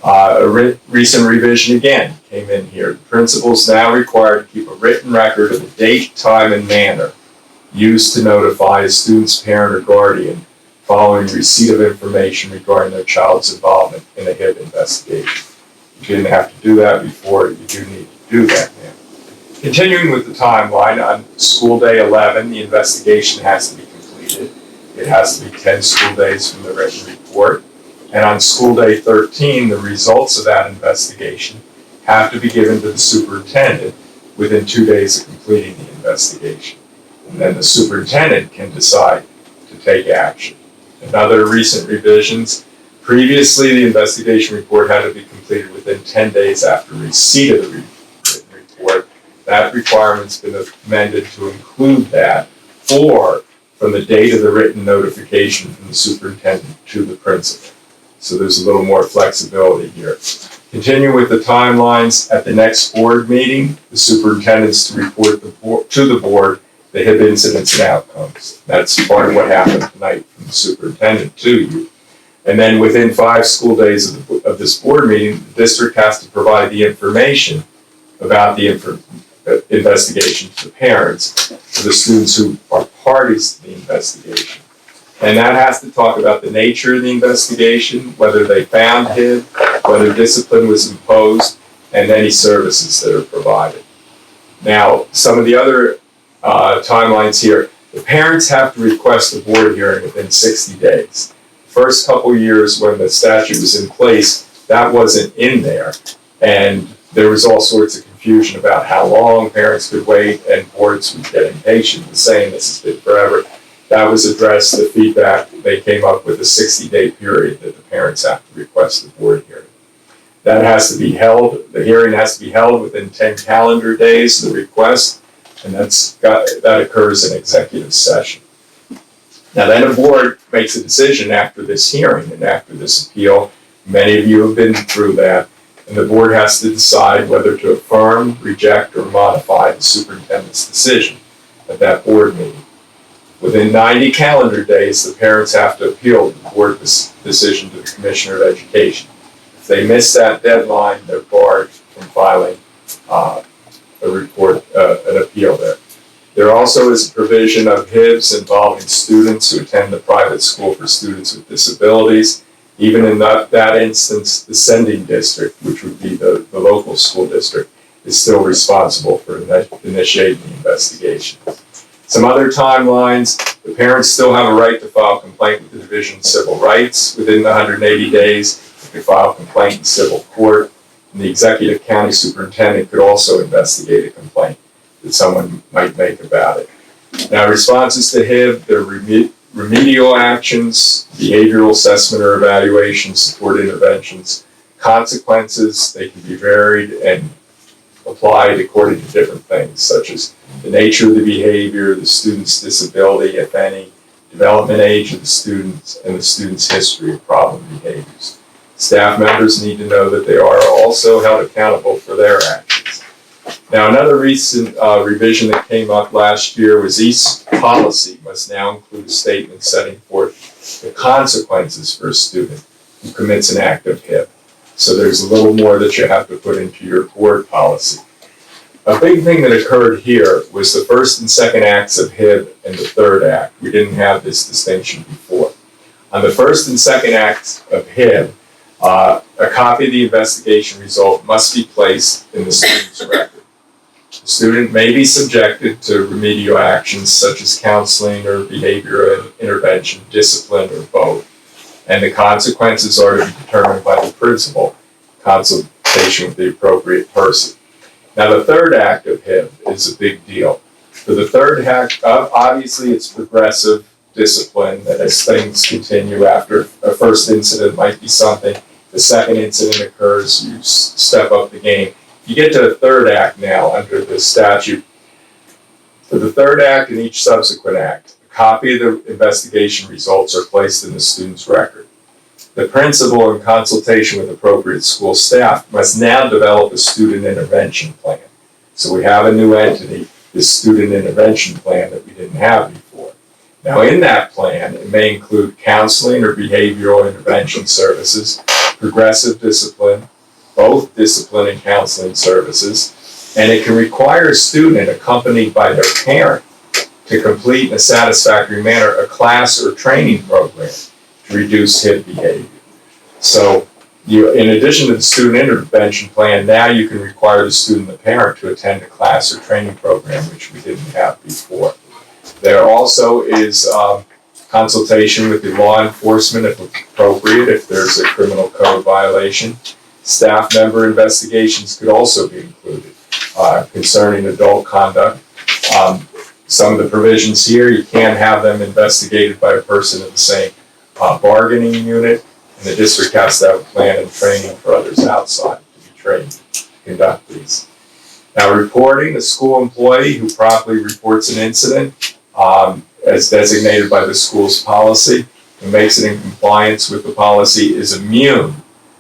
A recent revision again came in here. The principal is now required to keep a written record of the date, time, and manner used to notify a student's parent or guardian following receipt of information regarding their child's involvement in a HIB investigation. You didn't have to do that before, you do need to do that now. Continuing with the timeline, on school day 11, the investigation has to be completed. It has to be 10 school days from the written report. And on school day 13, the results of that investigation have to be given to the superintendent within 2 days of completing the investigation. And then the superintendent can decide to take action. Another recent revisions, previously the investigation report had to be completed within 10 days after receipt of the written report. That requirement's been amended to include that, or from the date of the written notification from the superintendent to the principal. So there's a little more flexibility here. Continue with the timelines. At the next board meeting, the superintendent's to report to the board the HIB incidents and outcomes. That's part of what happened tonight from the superintendent to you. And then within 5 school days of this board meeting, the district has to provide the information about the investigation to the parents, to the students who are parties to the investigation. And that has to talk about the nature of the investigation, whether they found HIB, whether discipline was imposed, and any services that are provided. Now, some of the other timelines here, the parents have to request a board hearing within 60 days. The first couple years when the statute was in place, that wasn't in there. And there was all sorts of confusion about how long parents could wait, and boards would get impatient and saying this has been forever. That was addressed, the feedback, they came up with a 60-day period that the parents have to request a board hearing. That has to be held, the hearing has to be held within 10 calendar days of the request, and that occurs in executive session. Now then a board makes a decision after this hearing and after this appeal. Many of you have been through that. and the board has to decide whether to affirm, reject, or modify the superintendent's decision at that board meeting. Within 90 calendar days, the parents have to appeal the board's decision to the Commissioner of Education. If they miss that deadline, they're barred from filing an appeal there. There also is a provision of HIBs involving students who attend the private school for students with disabilities. Even in that instance, the sending district, which would be the local school district, is still responsible for initiating the investigation. Some other timelines: the parents still have a right to file a complaint with the Division of Civil Rights within the 180 days. They could file a complaint in civil court, and the executive county superintendent could also investigate a complaint that someone might make about it. Now, responses to HIB, they're remedial actions, behavioral assessment or evaluation, support interventions. Consequences, they can be varied and applied according to different things, such as the nature of the behavior, the student's disability, if any, development age of the student, and the student's history of problem behaviors. Staff members need to know that they are also held accountable for their actions. Now, another recent revision that came up last year was each policy must now include a statement setting forth the consequences for a student who commits an act of HIB. So there's a little more that you have to put into your board policy. A big thing that occurred here was the first and second acts of HIB and the third act. We didn't have this distinction before. On the first and second acts of HIB, a copy of the investigation result must be placed in the student's record. The student may be subjected to remedial actions such as counseling or behavioral intervention, discipline, or both, and the consequences are to be determined by the principal, consultation with the appropriate person. Now, the third act of HIB is a big deal. For the third act, obviously it's progressive discipline, that as things continue after a first incident might be something, the second incident occurs, you step up the game. You get to the third act now under the statute. For the third act and each subsequent act, a copy of the investigation results are placed in the student's record. The principal, in consultation with appropriate school staff, must now develop a student intervention plan. So we have a new entity, this student intervention plan, that we didn't have before. Now, in that plan, it may include counseling or behavioral intervention services, progressive discipline, both discipline and counseling services, and it can require a student accompanied by their parent to complete in a satisfactory manner a class or training program to reduce HIB behavior. So in addition to the student intervention plan, now you can require the student and the parent to attend a class or training program, which we didn't have before. There also is consultation with the law enforcement if appropriate, if there's a criminal code violation. Staff member investigations could also be included concerning adult conduct. Some of the provisions here, you can't have them investigated by a person in the same bargaining unit, and the district has to have a plan and training for others outside to be trained to conduct these. Now, reporting, a school employee who properly reports an incident as designated by the school's policy and makes it in compliance with the policy is immune.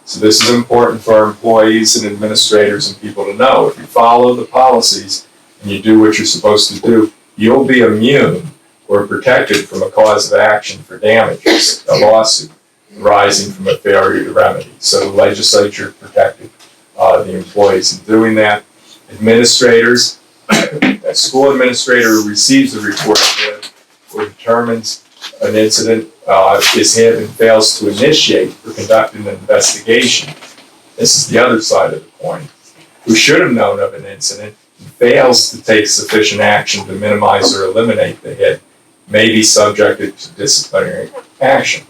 So this is important for our employees and administrators and people to know. If you follow the policies and you do what you're supposed to do, you'll be immune or protected from a cause of action for damages, a lawsuit arising from a failure to remedy. So the legislature protected the employees in doing that. Administrators, a school administrator who receives a report of HIB or determines an incident is HIB and fails to initiate or conduct an investigation. This is the other side of the coin. Who should have known of an incident and fails to take sufficient action to minimize or eliminate the HIB may be subjected to disciplinary action.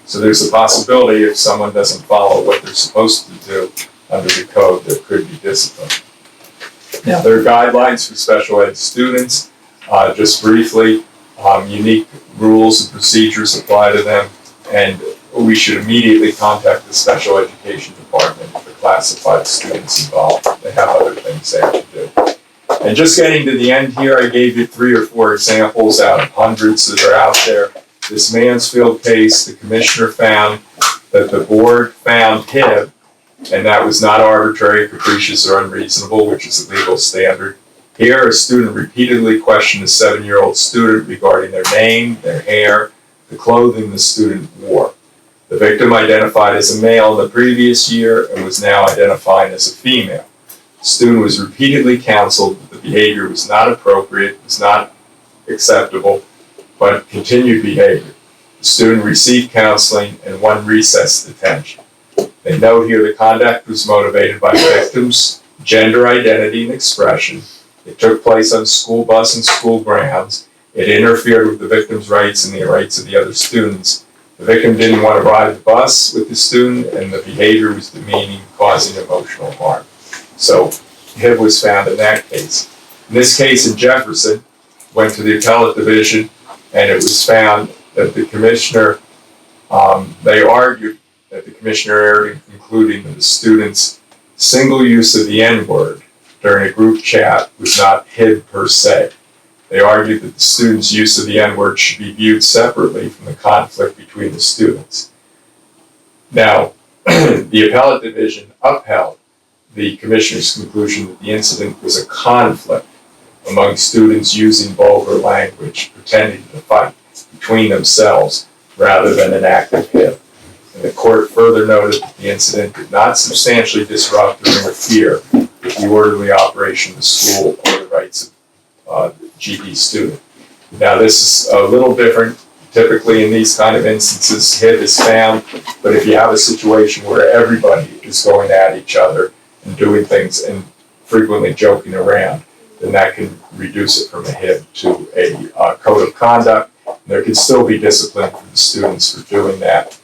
So there's a possibility if someone doesn't follow what they're supposed to do under the code, there could be discipline. Now, there are guidelines for special ed students. Just briefly, unique rules and procedures apply to them, and we should immediately contact the special education department to classify the students involved. They have other things they have to do. And just getting to the end here, I gave you 3 or 4 examples out of hundreds that are out there. This Mansfield case, the commissioner found that the board found HIB and that was not arbitrary, capricious, or unreasonable, which is a legal standard. Here, a student repeatedly questioned a 7-year-old student regarding their name, their hair, the clothing the student wore. The victim identified as a male in the previous year and was now identified as a female. The student was repeatedly counseled that the behavior was not appropriate, was not acceptable, but continued behavior. The student received counseling and 1 recess detention. They note here the conduct was motivated by the victim's gender identity and expression. It took place on school bus and school grounds. It interfered with the victim's rights and the rights of the other students. The victim didn't want to ride the bus with the student, and the behavior was demeaning, causing emotional harm. So HIV was found in that case. In this case in Jefferson, went to the appellate division, and it was found that the commissioner, they argued that the commissioner erred in concluding that the student's single use of the N-word during a group chat was not HIV per se. They argued that the student's use of the N-word should be viewed separately from the conflict between the students. Now, the appellate division upheld the commissioner's conclusion that the incident was a conflict among students using vulgar language, pretending to fight between themselves rather than an act of HIV. And the court further noted that the incident did not substantially disrupt or interfere with the orderly operation of the school or the rights of the GD student. Now, this is a little different. Typically, in these kind of instances, HIV is found, but if you have a situation where everybody is going at each other and doing things and frequently joking around, then that can reduce it from a HIV to a code of conduct. There can still be discipline for the students for doing that.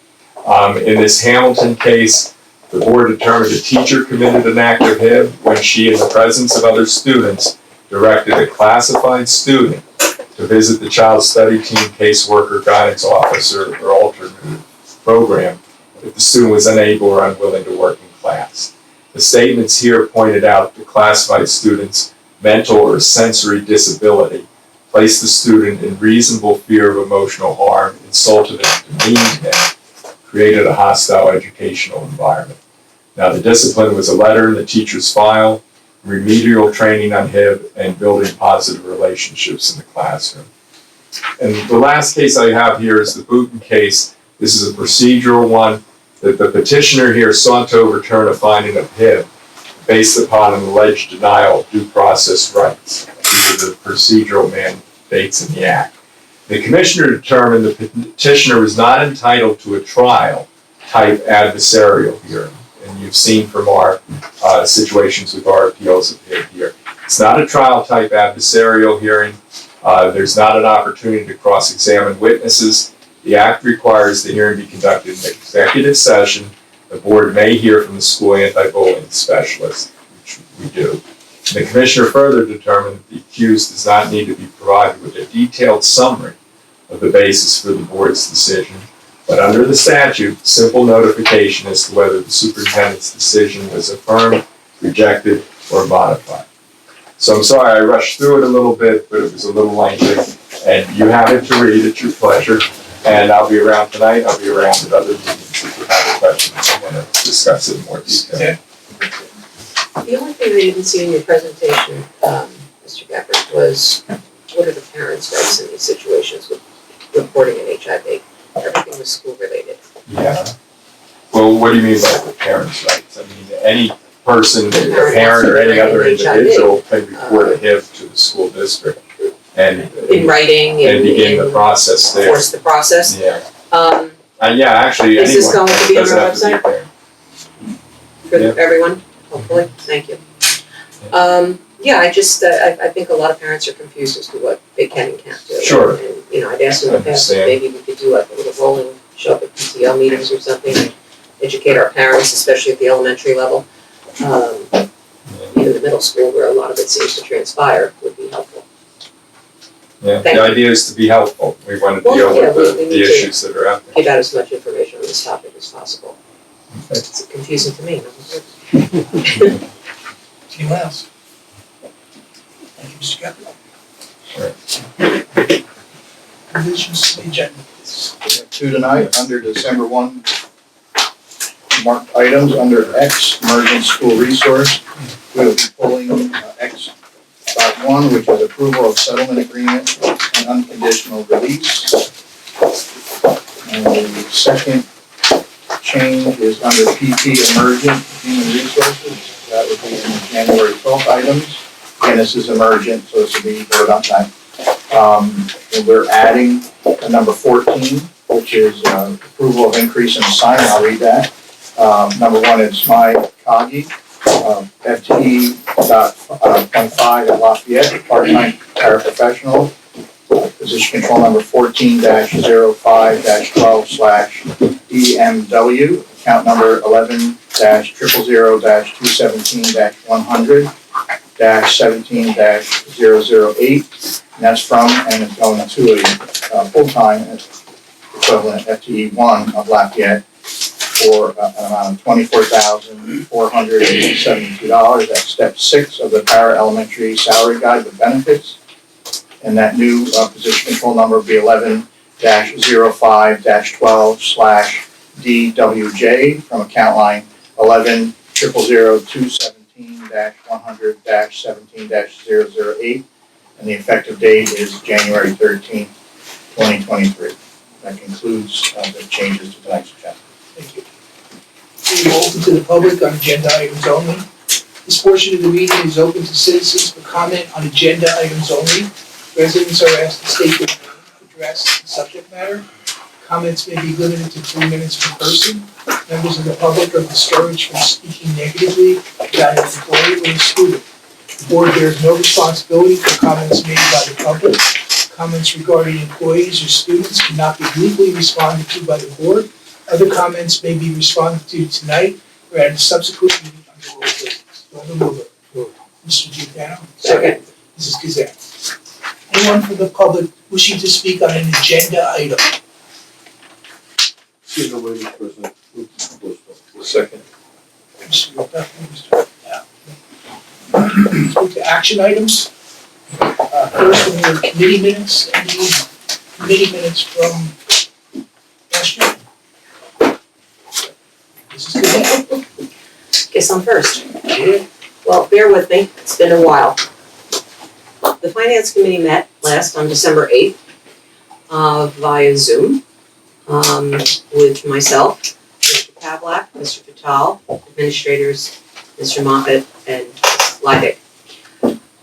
In this Hamilton case, the board determined a teacher committed an act of HIV when she, in the presence of other students, directed a classified student to visit the child study team, caseworker, guidance officer, or alternative program if the student was unable or unwilling to work in class. The statements here pointed out the classified student's mental or sensory disability, placed the student in reasonable fear of emotional harm, insulted and demeaned him, created a hostile educational environment. Now, the discipline was a letter in the teacher's file, remedial training on HIV, and building positive relationships in the classroom. And the last case I have here is the Booten case. This is a procedural one that the petitioner here sought to overturn a finding of HIV based upon an alleged denial of due process rights due to the procedural mandates in the Act. The commissioner determined the petitioner was not entitled to a trial-type adversarial hearing. And you've seen from our situations with our appeals of HIV here. It's not a trial-type adversarial hearing. There's not an opportunity to cross-examine witnesses. The Act requires the hearing be conducted in an executive session. The board may hear from the school anti-bullying specialist, which we do. The commissioner further determined that the accused does not need to be provided with a detailed summary of the basis for the board's decision, but under the statute, simple notification as to whether the superintendent's decision was affirmed, rejected, or modified. So I'm sorry I rushed through it a little bit, but it was a little lengthy, and you have it to read at your pleasure. And I'll be around tonight. I'll be around at other meetings if you have a question and want to discuss it in more detail. The only thing I didn't see in your presentation, Mr. Gabbard, was what are the parents' rights in these situations with reporting an HIV? Everything was school-related. Yeah. Well, what do you mean by the parents' rights? I mean, any person, a parent or any other individual can report a HIV to the school district and In writing, and begin the process there. force the process. Yeah. Is Yeah, actually, this anyone going to be on doesn't our have to be website? there. For everyone, hopefully, thank you. Yeah, I think a lot of parents are confused as to what they can and can't do. Sure. And, I'd asked in the past, if Understand. maybe we could do like a little rolling show up at PTO meetings or something, and educate our parents, especially at the elementary level. Even the middle school, where a lot of it seems to transpire, would be helpful. Yeah, Thank the you. idea is to be helpful. We want to Well, deal yeah, with we the need to issues that are out there. Give out as much information on this topic as possible. Okay. It's confusing to me. Anyone else? Thank you, Mr. Gabbard. Right. Revisions to the agenda, please. We have two tonight, under December 1, marked items under X, emergent school resource. We'll be pulling X.1, which is approval of settlement agreement and unconditional release. And the second change is under PP, emergent human resources. That would be in the January 12th items. Again, this is emergent, so this will be voted on tonight. And we're adding number 14, which is approval of increase in assignment. I'll read that. Number 1 is my Kagi, FTE .5 at Lafayette, part-time paraprofessional. Position control number 14-05-12/EMW, account number 11-000-217-100-17-008. And that's from and is going to a full-time equivalent FTE 1 of Lafayette for an amount of $24,472. That's step 6 of the para-elementary salary guide with benefits. And that new position control number will be 11-05-12/DWJ from account line 11-000-217-100-17-008. And the effective date is January 13th, 2023. That concludes the changes to tonight's agenda. Thank you. We will open to the public on agenda items only. This portion of the meeting is open to citizens for comment on agenda items only. Residents are asked to state their name, address, and subject matter. Comments may be limited to 3 minutes per person. Members of the public are discouraged from speaking negatively about an employee or a student. The board bears no responsibility for comments made by the public. Comments regarding employees or students cannot be legally responded to by the board. Other comments may be responded to tonight or at a subsequent meeting under old business. Do I have a mover? Mr. Giordano? Second. Mrs. Gazette? Anyone from the public wishing to speak on an agenda item? Second. Mr. Rebecca, Mr. Let's move to action items. First, we have committee minutes. Any committee minutes from last year? Mrs. Gazette? Guess I'm first. Yeah. Well, bear with me, it's been a while. The Finance Committee met last on December 8th via Zoom with myself, Mr. Pavlak, Mr. Fatal, administrators, Mr. Moffett, and Ms. Leidick.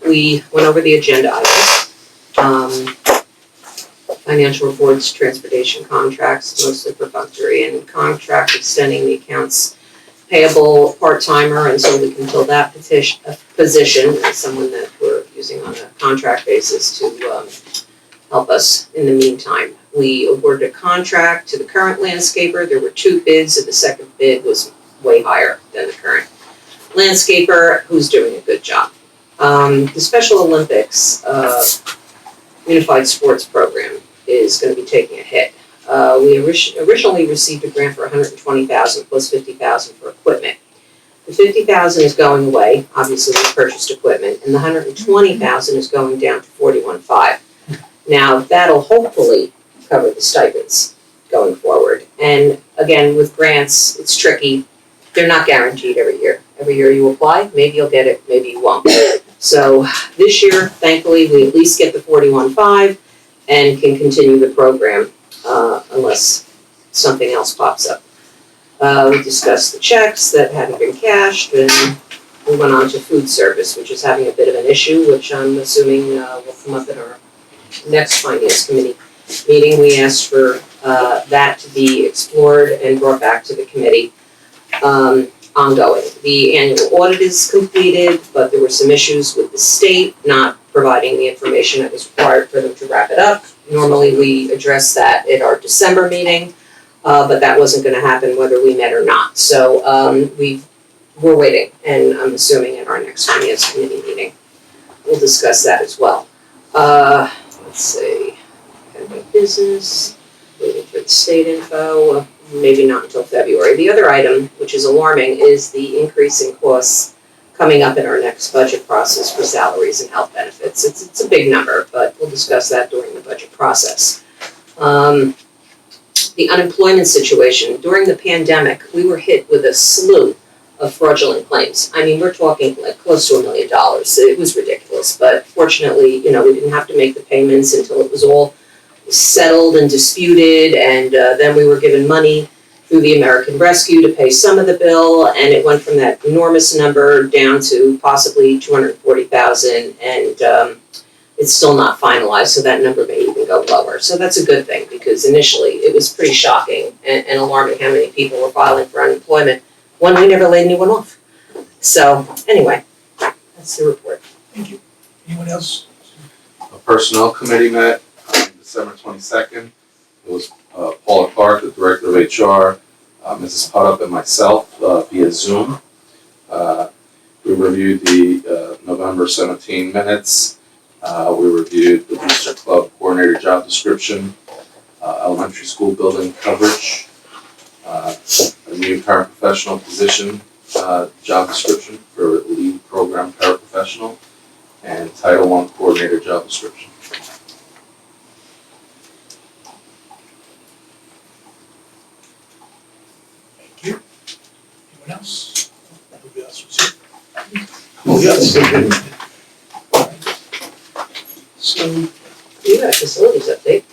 We went over the agenda items, financial reports, transportation contracts, mostly perfunctory, and contract extending the accounts payable part-timer until we can fill that position as someone that we're using on a contract basis to help us in the meantime. We awarded a contract to the current landscaper. There were 2 bids, and the second bid was way higher than the current landscaper, who's doing a good job. The Special Olympics Unified Sports Program is going to be taking a hit. We originally received a grant for $120,000 plus $50,000 for equipment. The $50,000 is going away. Obviously, we purchased equipment, and the $120,000 is going down to $41,500. Now, that'll hopefully cover the stipends going forward. And again, with grants, it's tricky. They're not guaranteed every year. Every year you apply, maybe you'll get it, maybe you won't. So this year, thankfully, we at least get the $41,500 and can continue the program unless something else pops up. We discussed the checks that hadn't been cashed, and we went on to food service, which is having a bit of an issue, which I'm assuming will come up in our next Finance Committee meeting. We asked for that to be explored and brought back to the committee ongoing. The annual audit is completed, but there were some issues with the state not providing the information that was required for them to wrap it up. Normally, we address that at our December meeting, but that wasn't gonna happen whether we met or not. So we're waiting, and I'm assuming at our next Finance Committee meeting, we'll discuss that as well. Let's see, pending business, waiting for the state info, maybe not until February. The other item, which is alarming, is the increase in costs coming up in our next budget process for salaries and health benefits. It's a big number, but we'll discuss that during the budget process. the unemployment situation. During the pandemic, we were hit with a slew of fraudulent claims. I mean, we're talking like close to $1 million. It was ridiculous, but fortunately, we didn't have to make the payments until it was all settled and disputed, and then we were given money through the American Rescue to pay some of the bill, and it went from that enormous number down to possibly $240,000, and it's still not finalized, so that number may even go lower. So that's a good thing, because initially it was pretty shocking and alarming how many people were filing for unemployment when we never laid anyone off. So anyway, that's the report. Thank you. Anyone else? A personnel committee met on December 22nd. It was Paula Clark, the director of HR, Mrs. Putup, and myself via Zoom. We reviewed the November 17 minutes. We reviewed the Booster Club coordinator job description, elementary school building coverage, a new paraprofessional position job description for lead program paraprofessional, and Title I coordinator job description. Thank you. Anyone else? Nobody else was here? Oh, yes. So, You got a facilities update.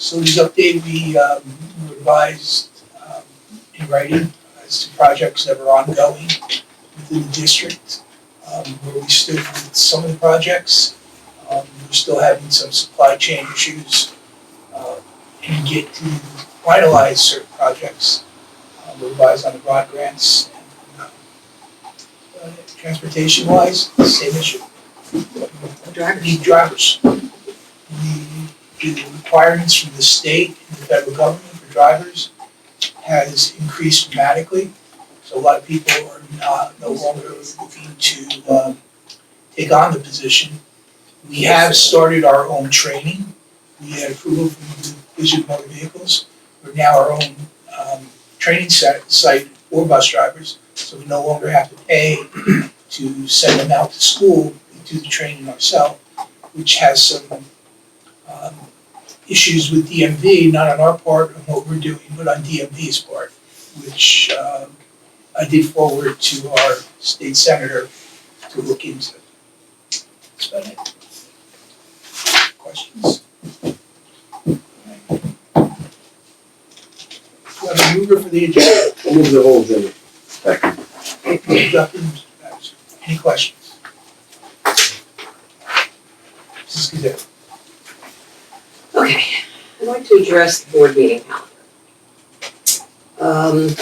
facilities update, we revised in writing as to projects that were ongoing within the district, where we stood with some of the projects. We're still having some supply chain issues and get to finalize certain projects. We revised on the broad grants. Transportation wise, same issue. Drivers. Need drivers. The requirements from the state and the federal government for drivers has increased dramatically. So a lot of people are no longer looking to take on the position. We have started our own training. We had approval from the Division of Motor Vehicles. We're now our own training site for bus drivers. So we no longer have to pay to send them out to school. We do the training ourselves, which has some issues with DMV, not on our part of what we're doing, but on DMV's part, which I did forward to our state senator to look into. That's about it. Questions? Do you have a mover for the agenda? We'll move the whole agenda. Any questions? Mrs. Gazette. Okay, I'd like to address the board meeting calendar.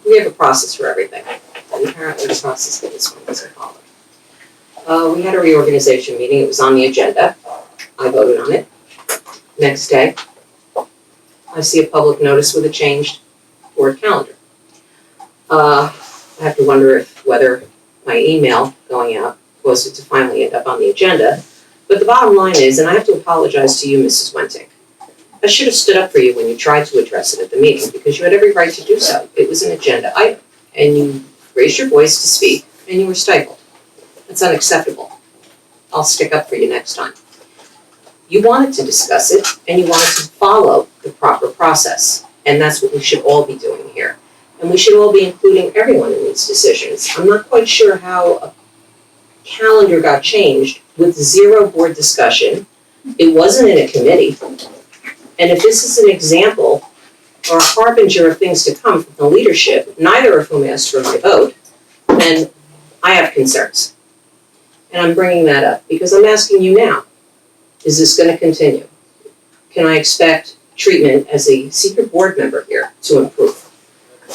We have a process for everything, and apparently the process for this one doesn't follow. We had a reorganization meeting, it was on the agenda, I voted on it. Next day, I see a public notice with a changed board calendar. I have to wonder whether my email going out caused it to finally end up on the agenda. But the bottom line is, and I have to apologize to you, Mrs. Wenting, I should have stood up for you when you tried to address it at the meeting, because you had every right to do so. It was an agenda item, and you raised your voice to speak, and you were stifled. That's unacceptable. I'll stick up for you next time. You wanted to discuss it, and you wanted to follow the proper process, and that's what we should all be doing here. And we should all be including everyone in these decisions. I'm not quite sure how a calendar got changed with zero board discussion. It wasn't in a committee. And if this is an example or a harbinger of things to come from the leadership, neither of whom asked for my vote, then I have concerns. And I'm bringing that up because I'm asking you now, is this going to continue? Can I expect treatment as a senior board member here to improve,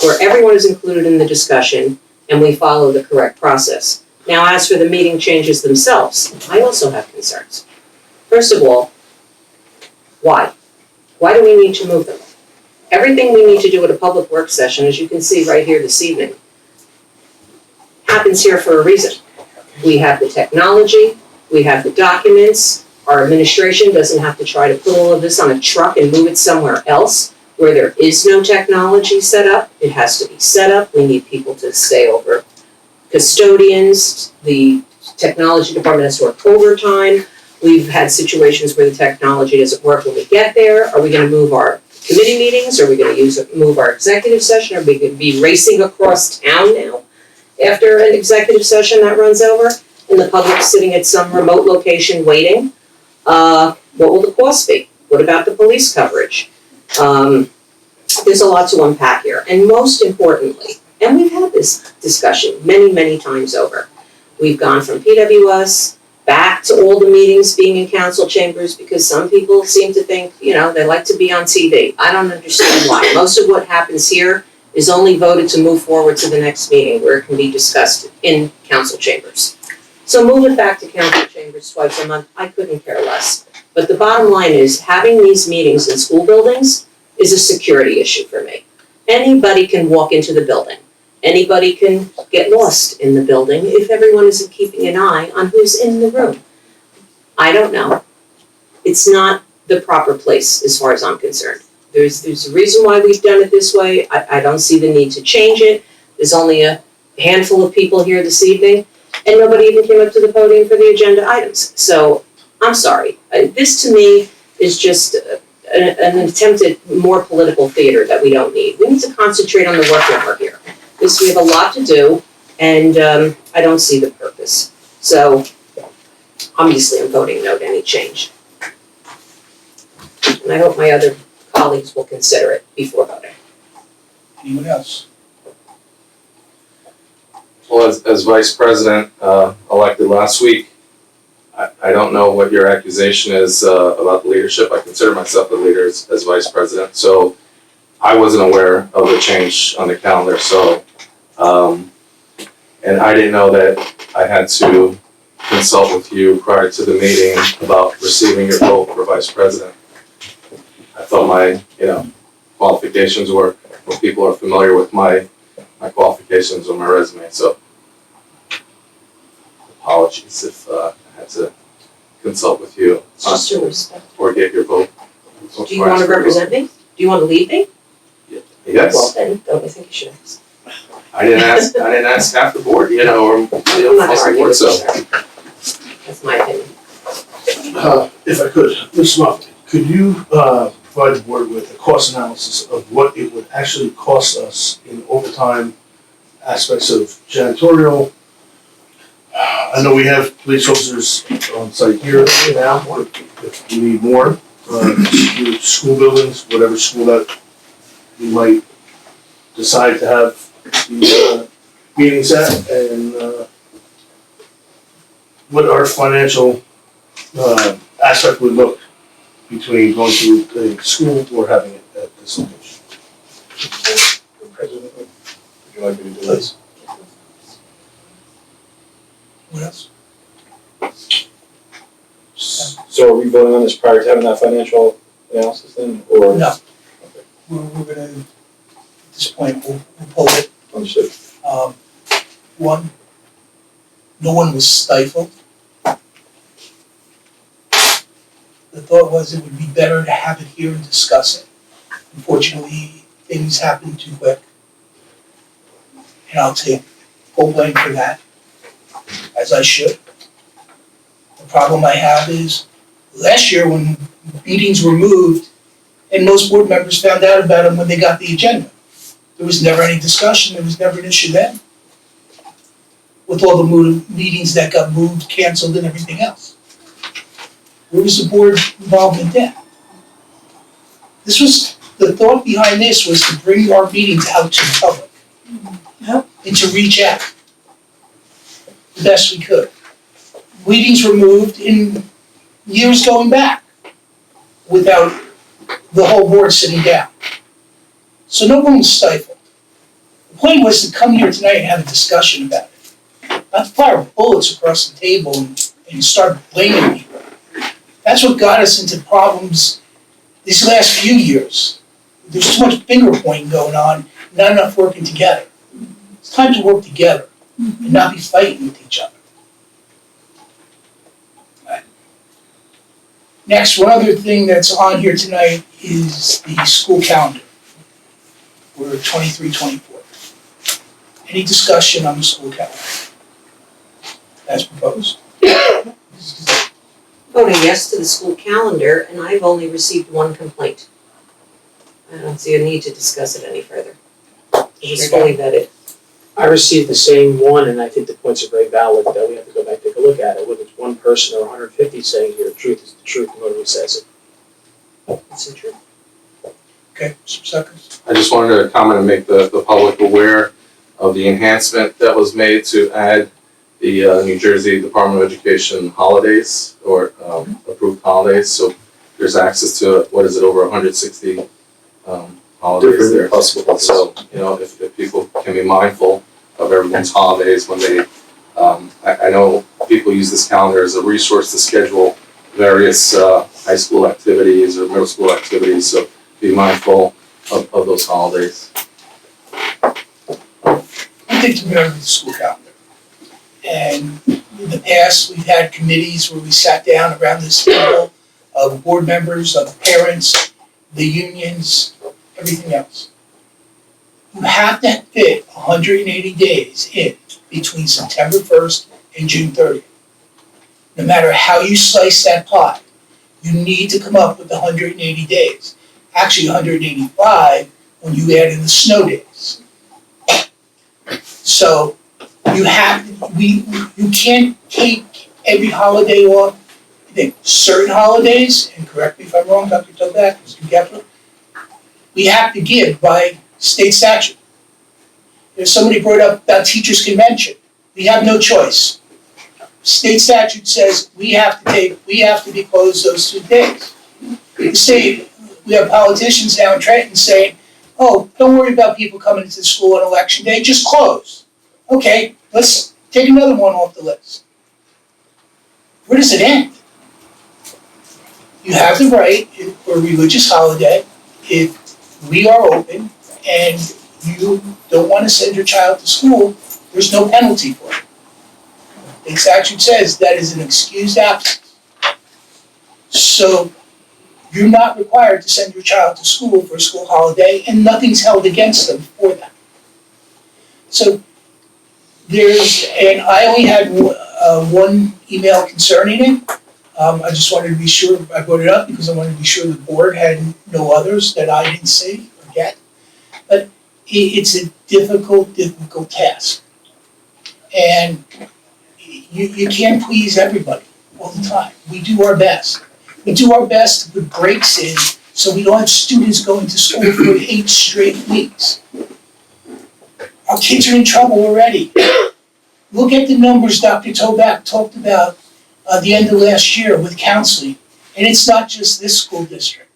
where everyone is included in the discussion and we follow the correct process? Now, as for the meeting changes themselves, I also have concerns. First of all, why? Why do we need to move them? Everything we need to do at a public work session, as you can see right here this evening, happens here for a reason. We have the technology, we have the documents, our administration doesn't have to try to put all of this on a truck and move it somewhere else where there is no technology set up. It has to be set up. We need people to stay over. Custodians, the technology department has to work overtime. We've had situations where the technology doesn't work when we get there. Are we going to move our committee meetings? Are we gonna move our executive session? Are we gonna be racing across town now after an executive session that runs over? And the public sitting at some remote location waiting? What will the cost be? What about the police coverage? There's a lot to unpack here. And most importantly, and we've had this discussion many, many times over, we've gone from PWS back to all the meetings being in council chambers because some people seem to think, they like to be on TV. I don't understand why. Most of what happens here is only voted to move forward to the next meeting where it can be discussed in council chambers. So move it back to council chambers twice a month, I couldn't care less. But the bottom line is having these meetings in school buildings is a security issue for me. Anybody can walk into the building. Anybody can get lost in the building if everyone isn't keeping an eye on who's in the room. I don't know. It's not the proper place as far as I'm concerned. There's a reason why we've done it this way. I don't see the need to change it. There's only a handful of people here this evening, and nobody even came up to the podium for the agenda items. So I'm sorry. This to me is just an attempt at more political theater that we don't need. We need to concentrate on the work that we're here. Because we have a lot to do, and I don't see the purpose. So, obviously, I'm voting no to any change. And I hope my other colleagues will consider it before voting. Anyone else? Well, as vice president elected last week, I don't know what your accusation is about the leadership. I consider myself the leader as vice president, so I wasn't aware of the change on the calendar. So, and I didn't know that I had to consult with you prior to the meeting about receiving your vote for vice president. I thought my qualifications were, well, people are familiar with my qualifications on my resume, so apologies if I had to consult with you It's just a respect. or get your vote. Do you want to represent me? Do you want to lead me? Well, Yes, then, don't you think you should ask? I didn't ask half the board, or I'm not plus the arguing board, with so. you. That's my opinion. If I could, Ms. Muffin, could you provide the board with a cost analysis of what it would actually cost us in overtime aspects of janitorial? I know we have police officers on site here now, if we need more, school buildings, whatever school that we might decide to have the meetings at, and what our financial aspect would look between going to a school or having it at this location. President, would you like me to do this? What else? So are we voting on this prior to having that financial analysis then, or? No. We're gonna, at this point, we'll pull it. Understood. One, no one was stifled. The thought was it would be better to have it here and discuss it. Unfortunately, things happened too quick. And I'll take full blame for that, as I should. The problem I have is, last year when meetings were moved, and most board members found out about them when they got the agenda. There was never any discussion, there was never an issue then. With all the meetings that got moved, canceled, and everything else. Where was the board involvement then? The thought behind this was to bring our meetings out to the public. And to reach out the best we could. Meetings were moved in years going back without the whole board sitting down. So no one was stifled. The point was to come here tonight and have a discussion about it. Not fire bullets across the table and start blaming people. That's what got us into problems these last few years. There's too much finger pointing going on, not enough working together. It's time to work together and not be fighting with each other. Next, one other thing that's on here tonight is the school calendar. We're 23-24. Any discussion on the school calendar? As proposed. Voting yes to the school calendar, and I've only received one complaint. I don't see a need to discuss it any further. It's fully vetted. I received the same one, and I think the points are very valid, that we have to go back and take a look at it, whether it's one person or 150 saying here, the truth is the truth, and nobody says it. It's so true. Okay, Mr. Suckers? I just wanted to comment and make the public aware of the enhancement that was made to add the New Jersey Department of Education holidays or approved holidays. So there's access to, what is it, over 160 holidays there. Different possible. So, you know, if people can be mindful of everyone's holidays when they, I know people use this calendar as a resource to schedule various high school activities or middle school activities, so be mindful of those holidays. I think to remember the school calendar. And in the past, we've had committees where we sat down around this table of board members, of parents, the unions, everything else. You have to fit 180 days in between September 1st and June 30th. No matter how you slice that pie, you need to come up with 180 days. Actually, 185 when you add in the snow days. So you can't take every holiday off. I think certain holidays, and correct me if I'm wrong, Dr. Toback, Mr. Gepler, we have to give by state statute. If somebody brought up about teachers' convention, we have no choice. State statute says we have to be closed those 2 days. The state, we have politicians now in Trenton saying, oh, don't worry about people coming into school on election day, just close. Okay, let's take another one off the list. Where does it end? You have the right for a religious holiday, if we are open and you don't want to send your child to school, there's no penalty for it. The statute says that is an excused absence. So you're not required to send your child to school for a school holiday, and nothing's held against them for that. So and I only had one email concerning it. I just wanted to be sure, I brought it up because I wanted to be sure the board had no others that I didn't see or get. But it's a difficult task. And you can't please everybody all the time. We do our best. We do our best to put breaks in so we don't have students going to school for 8 straight weeks. Our kids are in trouble already. Look at the numbers Dr. Toback talked about the end of last year with counseling. And it's not just this school district.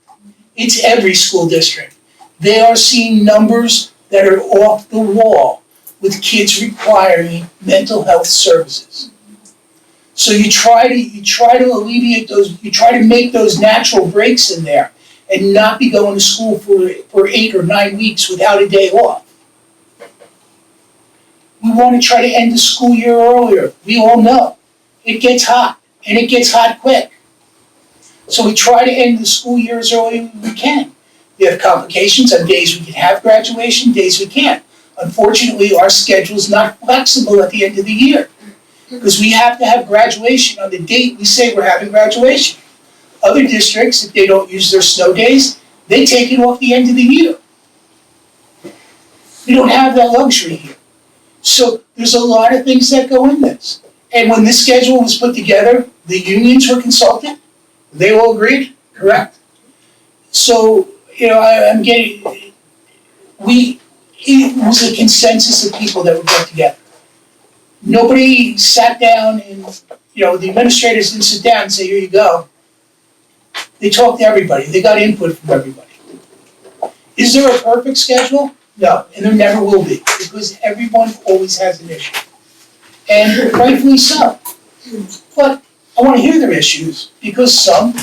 It's every school district. They are seeing numbers that are off the wall with kids requiring mental health services. So you try to alleviate those, you try to make those natural breaks in there and not be going to school for 8 or 9 weeks without a day off. We want to try to end the school year earlier. We all know it gets hot, and it gets hot quick. So we try to end the school year as early as we can. We have complications on days we can have graduation, days we can't. Unfortunately, our schedule is not flexible at the end of the year because we have to have graduation on the date we say we're having graduation. Other districts, if they don't use their snow days, they take it off the end of the year. We don't have that luxury here. So there's a lot of things that go in this. And when this schedule was put together, the unions were consulted. They all agreed, correct? So, I'm getting, it was a consensus of people that were got together. Nobody sat down and, the administrators didn't sit down and say, here you go. They talked to everybody. They got input from everybody. Is there a perfect schedule? No, and there never will be, because everyone always has an issue. And rightfully so. But I want to hear their issues, because some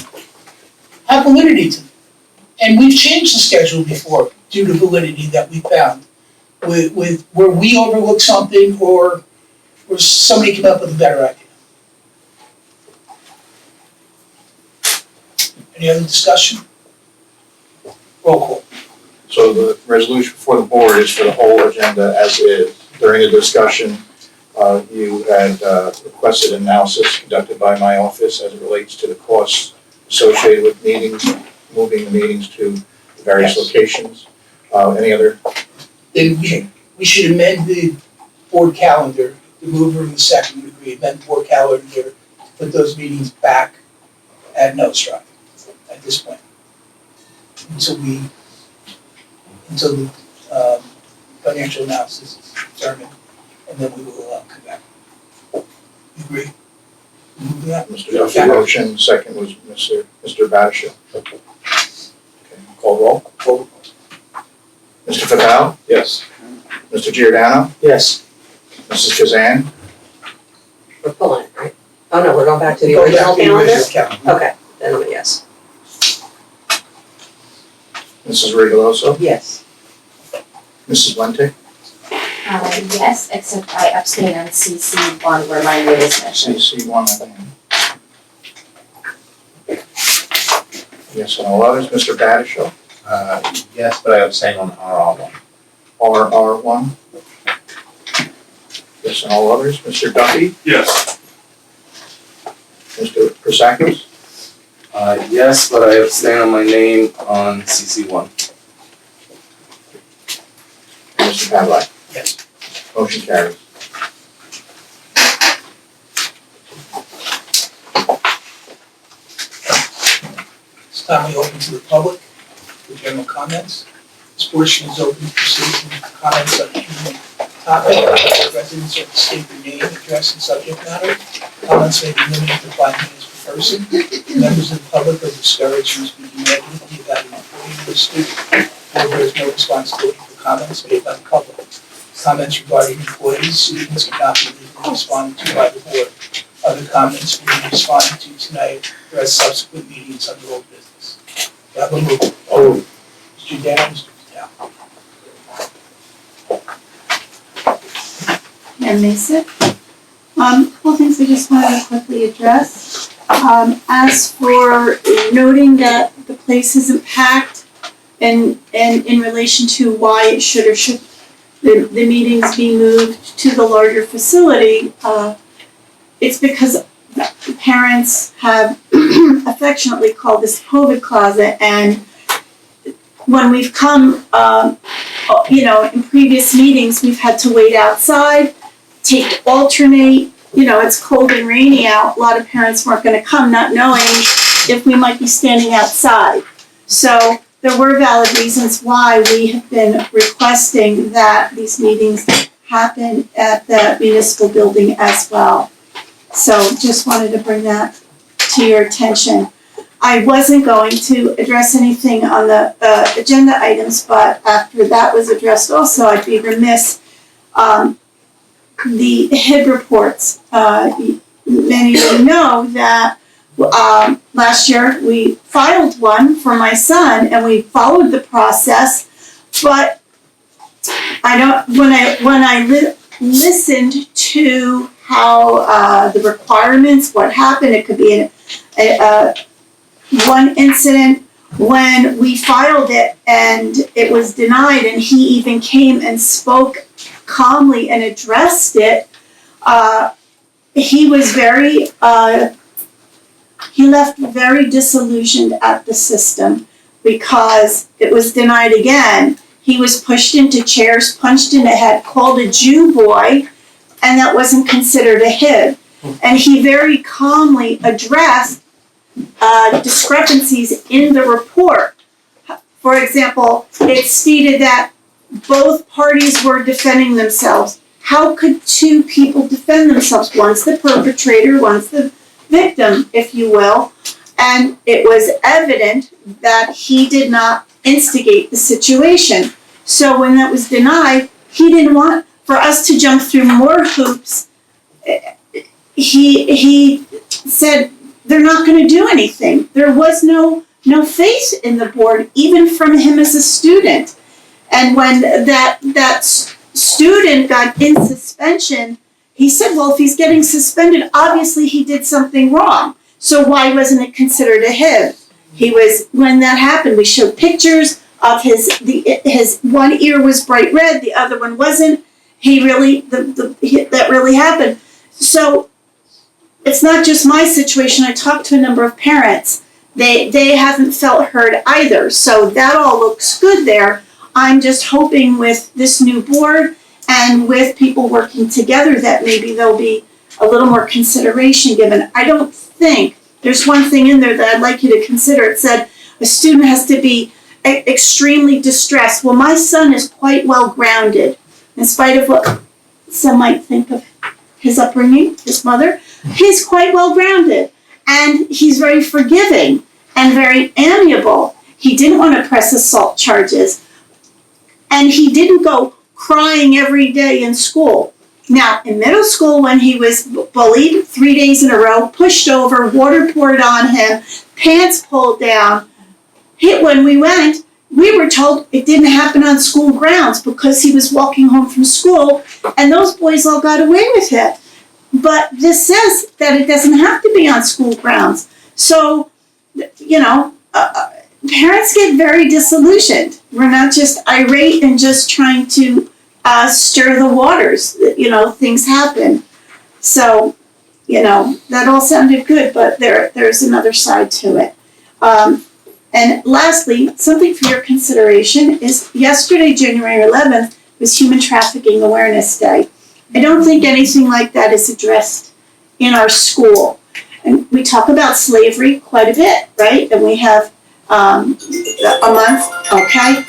have validity to them. And we've changed the schedule before due to validity that we found, with where we overlook something or somebody came up with a better idea. Any other discussion? Roll call. So the resolution before the board is for the whole agenda as is. During the discussion, you had requested analysis conducted by my office as it relates to the costs associated with meetings, moving the meetings to various Yes. locations. Any other? Then we should amend the board calendar, the mover and the second would agree, amend the board calendar to put those meetings back at Nostrand at this point. Until the financial analysis is determined, and then we will come back. You agree? Move that? Mr. Duffy, motion, second was Mr. Badisha. Okay, call roll. Mr. Fatal? Yes. Mr. Giordano? Yes. Mrs. Kazan? We're pulling it, right? Oh, no, we're going back to the Go original back to the calendar? original calendar. Okay, then I'm a yes. Mrs. Rigoloso? Yes. Mrs. Wente? Yes, except I abstain on CC one where my name is mentioned. CC one, I think. Yes, and all others, Mr. Badisha? Yes, but I abstain on RR1. RR1? Yes, and all others, Mr. Duffy? Yes. Mr. Prasakis? Yes, but I abstain on my name on CC1. Mr. Pavlik? Yes. Motion carries. It's time we open to the public for general comments. This portion is open for citizen comments on any topic. Residents are to state their name, address, and subject matter. Comments may be limited to 5 minutes per person. Members of the public are discouraged from speaking negatively about an employee or student. There is no responsibility for comments made by the public. Comments regarding employees, students cannot be legally responded to by the board. Other comments will be responded to tonight or at subsequent meetings under old business. Do I have a move? Oh. Mr. Dan, Mr. Patel. And Mason. Couple things I just wanted to quickly address. As for noting that the place isn't packed and in relation to why it should or should the meetings be moved to the larger facility, it's because the parents have affectionately called this COVID closet, and when we've come, in previous meetings, we've had to wait outside, alternate, it's cold and rainy out. A lot of parents weren't gonna come, not knowing if we might be standing outside. So there were valid reasons why we have been requesting that these meetings happen at the municipal building as well. So just wanted to bring that to your attention. I wasn't going to address anything on the agenda items, but after that was addressed also, I'd be remiss. The HIB reports, many of you know that last year we filed one for my son and we followed the process, but when I listened to how the requirements, what happened, it could be one incident when we filed it and it was denied, and he even came and spoke calmly and addressed it. He was he left very disillusioned at the system because it was denied again. He was pushed into chairs, punched in the head, called a Jew boy, and that wasn't considered a HIB. And he very calmly addressed discrepancies in the report. For example, it stated that both parties were defending themselves. How could two people defend themselves? One's the perpetrator, one's the victim, if you will. And it was evident that he did not instigate the situation. So when that was denied, he didn't want for us to jump through more hoops. He said they're not going to do anything. There was no faith in the board, even from him as a student. And when that student got in suspension, he said, well, if he's getting suspended, obviously he did something wrong. So why wasn't it considered a HIB? When that happened, we showed pictures of his one ear was bright red, the other one wasn't. That really happened. So it's not just my situation. I talked to a number of parents they haven't felt heard either. So that all looks good there. I'm just hoping with this new board and with people working together that maybe there'll be a little more consideration given. I don't think, there's one thing in there that I'd like you to consider. It said a student has to be extremely distressed. Well, my son is quite well grounded, in spite of what some might think of his upbringing, his mother. He's quite well grounded, and he's very forgiving and very amiable. He didn't want to press assault charges, and he didn't go crying every day in school. Now, in middle school, when he was bullied 3 days in a row, pushed over, water poured on him, pants pulled down, when we went, we were told it didn't happen on school grounds because he was walking home from school, and those boys all got away with it. But this says that it doesn't have to be on school grounds. So, parents get very disillusioned. We're not just irate and just trying to stir the waters. Things happen. So, that all sounded good, but there's another side to it. And lastly, something for your consideration is yesterday, January 11th, was Human Trafficking Awareness Day. I don't think anything like that is addressed in our school. And we talk about slavery quite a bit, right? And we have a month, okay?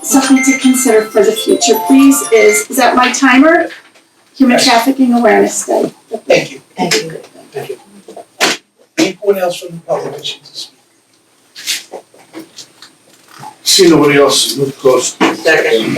Something to consider for the future, please, is that my timer? Human Trafficking Awareness Day. Thank you. Thank you. Thank you. Anyone else from the public wishing to speak? See nobody else, move close. Second.